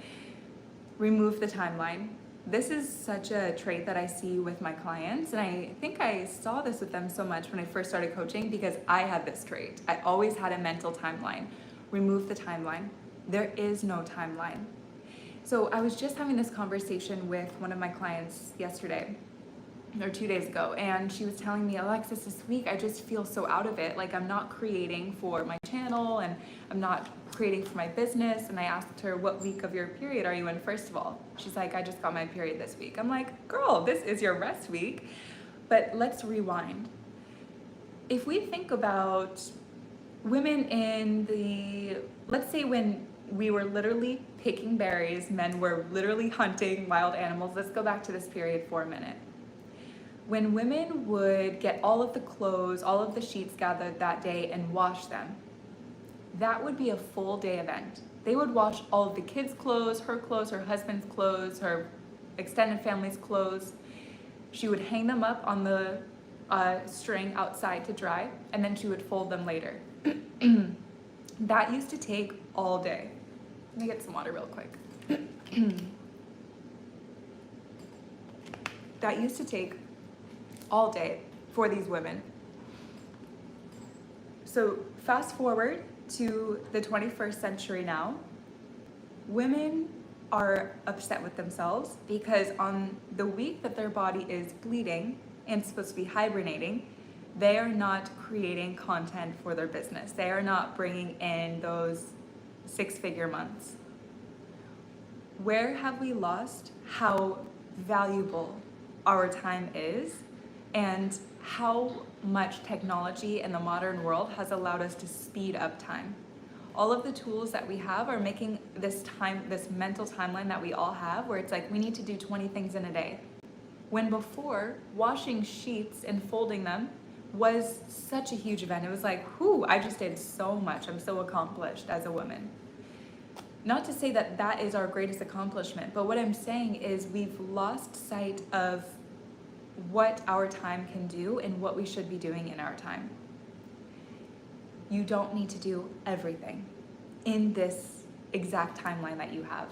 Remove the timeline. This is such a trait that I see with my clients, and I think I saw this with them so much when I first started coaching because I had this trait. I always had a mental timeline. Remove the timeline. There is no timeline. So I was just having this conversation with one of my clients yesterday or 2 days ago, and she was telling me, Alexis, this week I just feel so out of it. Like I'm not creating for my channel and I'm not creating for my business. And I asked her, what week of your period are you in, first of all? She's like, I just got my period this week. I'm like, girl, this is your rest week. But let's rewind. If we think about women in the, let's say when we were literally picking berries, men were literally hunting wild animals. Let's go back to this period for a minute. When women would get all of the clothes, all of the sheets gathered that day and wash them, that would be a full day event. They would wash all of the kids' clothes, her husband's clothes, her extended family's clothes. She would hang them up on the string outside to dry, and then she would fold them later. That used to take all day. Let me get some water real quick. That used to take all day for these women. So fast forward to the 21st century now, women are upset with themselves because on the week that their body is bleeding and supposed to be hibernating, they are not creating content for their business. They are not bringing in those six-figure months. Where have we lost how valuable our time is and how much technology in the modern world has allowed us to speed up time? All of the tools that we have are making this mental timeline that we all have where it's like we need to do 20 things in a day. When before, washing sheets and folding them was such a huge event. It was like, whew, I just did so much. I'm so accomplished as a woman. Not to say that that is our greatest accomplishment, but what I'm saying is we've lost sight of what our time can do and what we should be doing in our time. You don't need to do everything in this exact timeline that you have.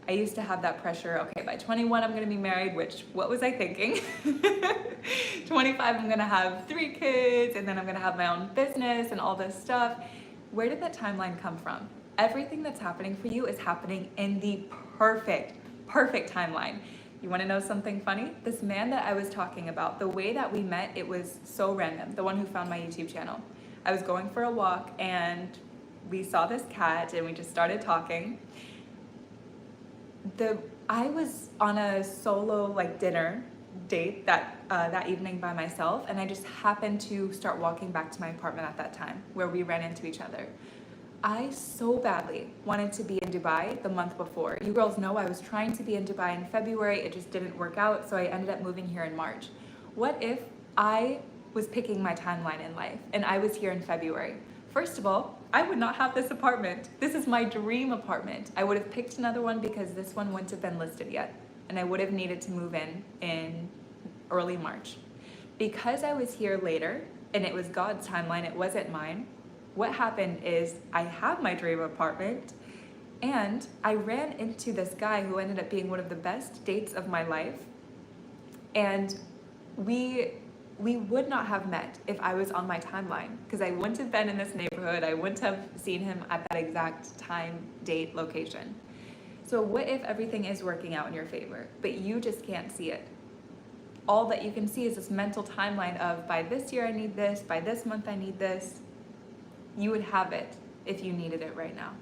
I used to have that pressure, okay, by 21 I'm gonna be married, which, what was I thinking? 25 I'm gonna have 3 kids, and then I'm gonna have my own business and all this stuff. Where did that timeline come from? Everything that's happening for you is happening in the perfect timeline. You wanna know something funny? This man that I was talking about, the way that we met, it was so random, the one who found my YouTube channel. I was going for a walk and we saw this cat and we just started talking. I was on a solo dinner date that evening by myself, and I just happened to start walking back to my apartment at that time where we ran into each other. I so badly wanted to be in Dubai the month before. You girls know I was trying to be in Dubai in February, it just didn't work out, so I ended up moving here in March. What if I was picking my timeline in life and I was here in February? First of all, I would not have this apartment. This is my dream apartment. I would have picked another one because this one wouldn't have been listed yet, and I would have needed to move in early March. Because I was here later, and it was God's timeline, it wasn't mine, what happened is I have my dream apartment, and I ran into this guy who ended up being one of the best dates of my life, and we would not have met if I was on my timeline, because I wouldn't have been in this neighborhood, I wouldn't have seen him at that exact time, date, location. So what if everything is working out in your favor, but you just can't see it? All that you can see is this mental timeline of, by this year I need this, by this month I need this. You would have it if you needed it right now.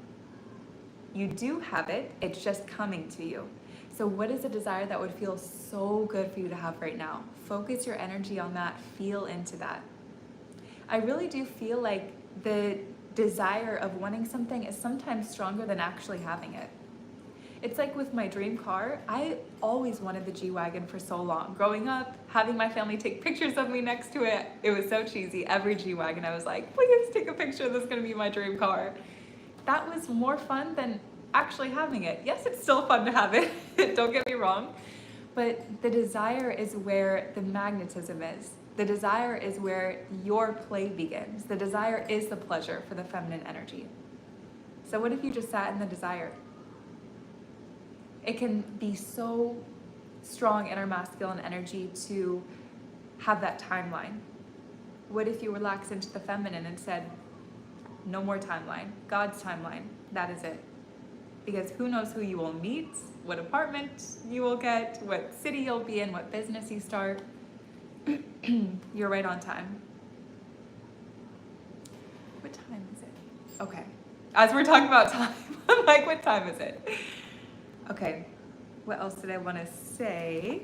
You do have it, it's just coming to you. So what is a desire that would feel so good for you to have right now? Focus your energy on that, feel into that. I really do feel like the desire of wanting something is sometimes stronger than actually having it. It's like with my dream car, I always wanted the G-Wagon for so long. Growing up, having my family take pictures of me next to it, it was so cheesy. Every G-Wagon, I was like, please take a picture, this is gonna be my dream car. That was more fun than actually having it. Yes, it's still fun to have it, don't get me wrong, but the desire is where the magnetism is. The desire is where your play begins. The desire is the pleasure for the feminine energy. So what if you just sat in the desire? It can be so strong in our masculine energy to have that timeline. What if you relax into the feminine and said, no more timeline, God's timeline, that is it. Because who knows who you will meet, what apartment you will get, what city you'll be in, what business you start. You're right on time. What time is it? Okay. As we're talking about time, I'm like, what time is it? Okay. What else did I want to say?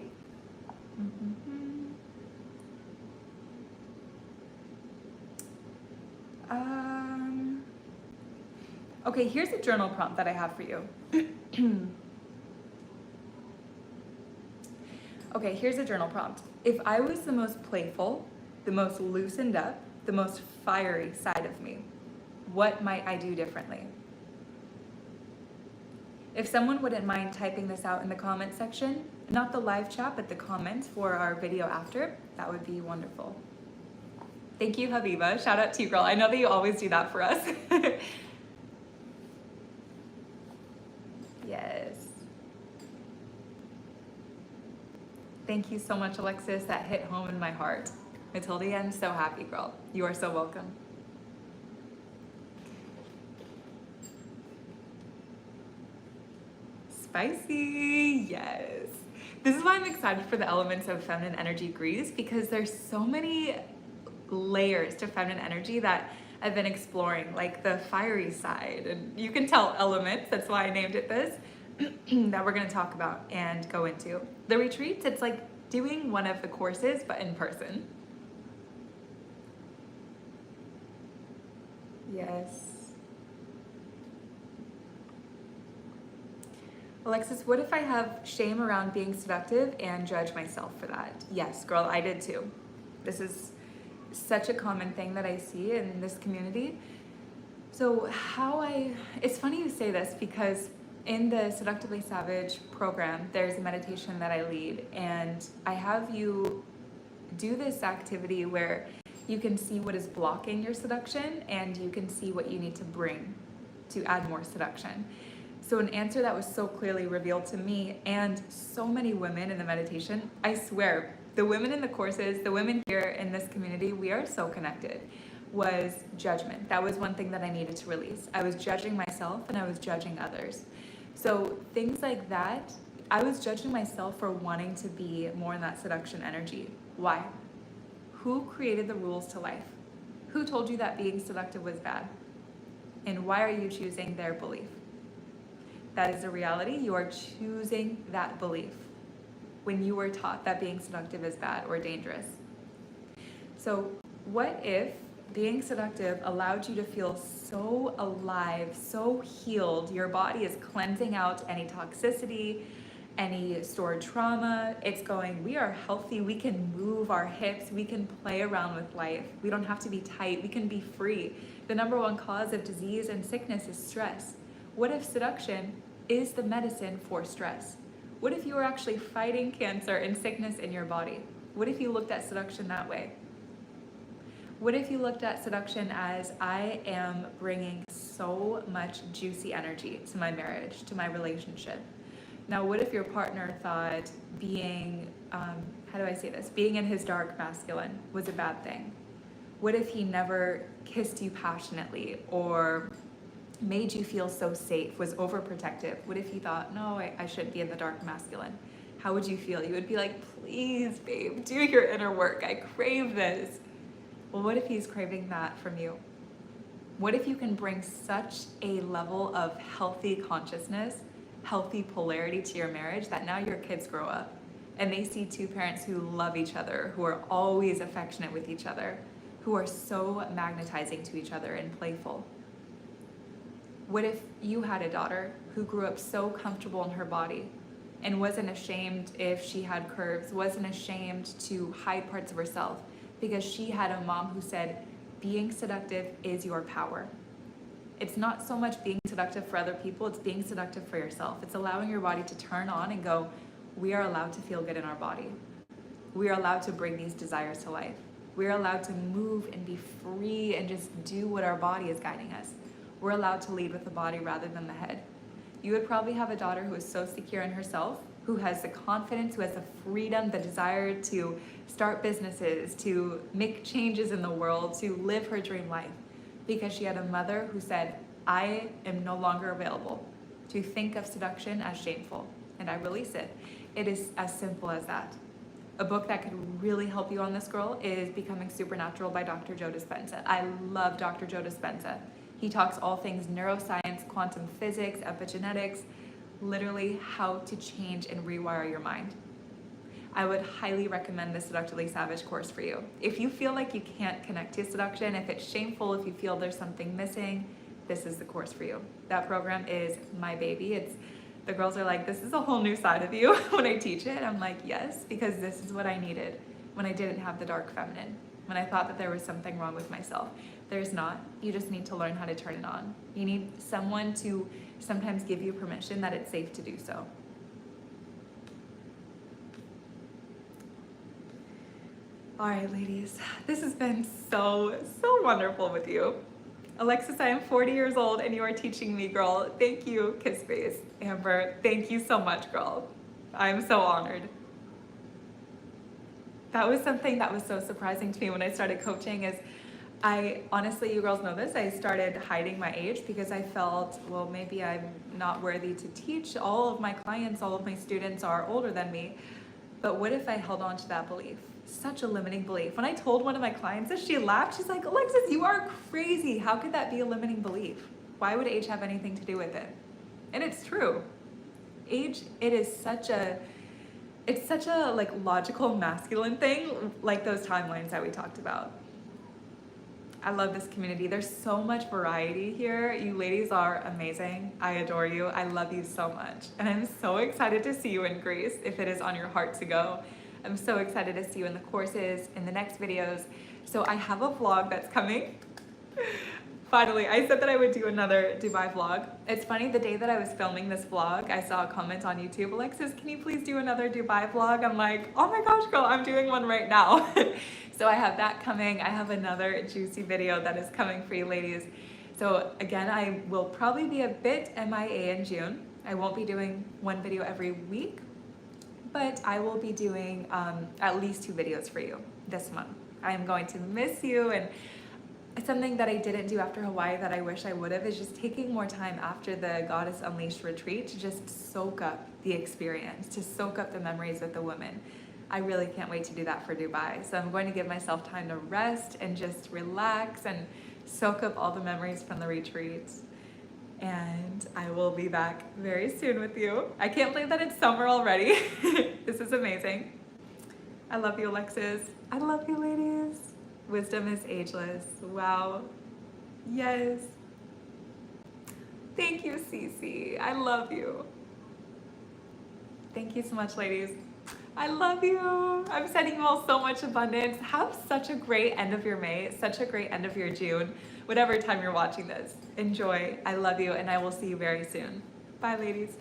Okay, here's a journal prompt that I have for you. Okay, here's a journal prompt. If I was the most playful, the most loosened up, the most fiery side of me, what might I do differently? If someone wouldn't mind typing this out in the comment section, not the live chat, but the comments for our video after, that would be wonderful. Thank you, Habiba. Shout out to you, girl. I know that you always do that for us. Yes. Thank you so much, Alexis. That hit home in my heart. Matilda, I'm so happy, girl. You are so welcome. Spicy, yes. This is why I'm excited for the elements of feminine energy grease, because there's so many layers to feminine energy that I've been exploring, like the fiery side, and you can tell elements, that's why I named it this, that we're gonna talk about and go into. The retreats, it's like doing one of the courses, but in person. Yes. Alexis, what if I have shame around being seductive and judge myself for that? Yes, girl, I did too. This is such a common thing that I see in this community. So it's funny you say this, because in the Seductively Savage program, there's a meditation that I lead, and I have you do this activity where you can see what is blocking your seduction and you can see what you need to bring to add more seduction. So an answer that was so clearly revealed to me and so many women in the meditation, I swear, the women in the courses, the women here in this community, we are so connected, was judgment. That was one thing that I needed to release. I was judging myself and I was judging others. So things like that, I was judging myself for wanting to be more in that seduction energy. Why? Who created the rules to life? Who told you that being seductive was bad? And why are you choosing their belief? That is a reality. You are choosing that belief when you were taught that being seductive is bad or dangerous. So what if being seductive allowed you to feel so alive, so healed? Your body is cleansing out any toxicity, any stored trauma. It's going, we are healthy, we can move our hips, we can play around with life. We don't have to be tight, we can be free. The number one cause of disease and sickness is stress. What if seduction is the medicine for stress? What if you were actually fighting cancer and sickness in your body? What if you looked at seduction that way? What if you looked at seduction as, I am bringing so much juicy energy to my marriage, to my relationship? Now, what if your partner thought being, being in his dark masculine was a bad thing? What if he never kissed you passionately or made you feel so safe, was overprotective? What if he thought, no, I shouldn't be in the dark masculine? How would you feel? You would be like, please, babe, do your inner work. I crave this. Well, what if he's craving that from you? What if you can bring such a level of healthy consciousness healthy polarity to your marriage that now your kids grow up and they see two parents who love each other, who are always affectionate with each other, who are so magnetizing to each other and playful. What if you had a daughter who grew up so comfortable in her body and wasn't ashamed if she had curves, wasn't ashamed to hide parts of herself because she had a mom who said, being seductive is your power. It's not so much being seductive for other people, it's being seductive for yourself. It's allowing your body to turn on and go, we are allowed to feel good in our body. We are allowed to bring these desires to life. We are allowed to move and be free and just do what our body is guiding us. We're allowed to lead with the body rather than the head. You would probably have a daughter who is so secure in herself, who has the confidence, who has the freedom, the desire to start businesses, to make changes in the world, to live her dream life, because she had a mother who said, I am no longer available to think of seduction as shameful, and I release it. It is as simple as that. A book that could really help you on this, girl, is Becoming Supernatural by Dr. Joe Dispenza. I love Dr. Joe Dispenza. He talks all things neuroscience, quantum physics, epigenetics, literally how to change and rewire your mind. I would highly recommend the Seductively Savage course for you. If you feel like you can't connect to seduction, if it's shameful, if you feel there's something missing, this is the course for you. That program is my baby. The girls are like, this is a whole new side of you when I teach it. I'm like, yes, because this is what I needed when I didn't have the dark feminine, when I thought that there was something wrong with myself. There's not. You just need to learn how to turn it on. You need someone to sometimes give you permission that it's safe to do so. All right, ladies, this has been so wonderful with you. Alexis, I am 40 years old and you are teaching me, girl. Thank you, Kiss Face. Amber, thank you so much, girl. I'm so honored. That was something that was so surprising to me when I started coaching is honestly, you girls know this, I started hiding my age because I felt, well, maybe I'm not worthy to teach. All of my clients, all of my students are older than me. But what if I held on to that belief? Such a limiting belief. When I told one of my clients this, she laughed. She's like, Alexis, you are crazy. How could that be a limiting belief? Why would age have anything to do with it? And it's true. Age, it's such a like logical masculine thing, like those timelines that we talked about. I love this community. There's so much variety here. You ladies are amazing. I adore you. I love you so much. And I'm so excited to see you in Greece if it is on your heart to go. I'm so excited to see you in the courses, in the next videos. So I have a vlog that's coming. Finally, I said that I would do another Dubai vlog. It's funny, the day that I was filming this vlog, I saw a comment on YouTube, Alexis, can you please do another Dubai vlog? I'm like, oh my gosh, girl, I'm doing one right now. So I have that coming. I have another juicy video that is coming for you ladies. So again, I will probably be a bit MIA in June. I won't be doing one video every week, but I will be doing at least 2 videos for you this month. I am going to miss you, and something that I didn't do after Hawaii that I wish I would have is just taking more time after the Goddess Unleashed retreat to just soak up the experience, to soak up the memories with the women. I really can't wait to do that for Dubai. So I'm going to give myself time to rest and just relax and soak up all the memories from the retreat. And I will be back very soon with you. I can't believe that it's summer already. This is amazing. I love you, Alexis. I love you, ladies. Wisdom is ageless. Wow. Yes. Thank you, Cece. I love you. Thank you so much, ladies. I love you. I'm sending you all so much abundance. Have such a great end of your May, such a great end of your June, whatever time you're watching this. Enjoy. I love you, and I will see you very soon. Bye, ladies.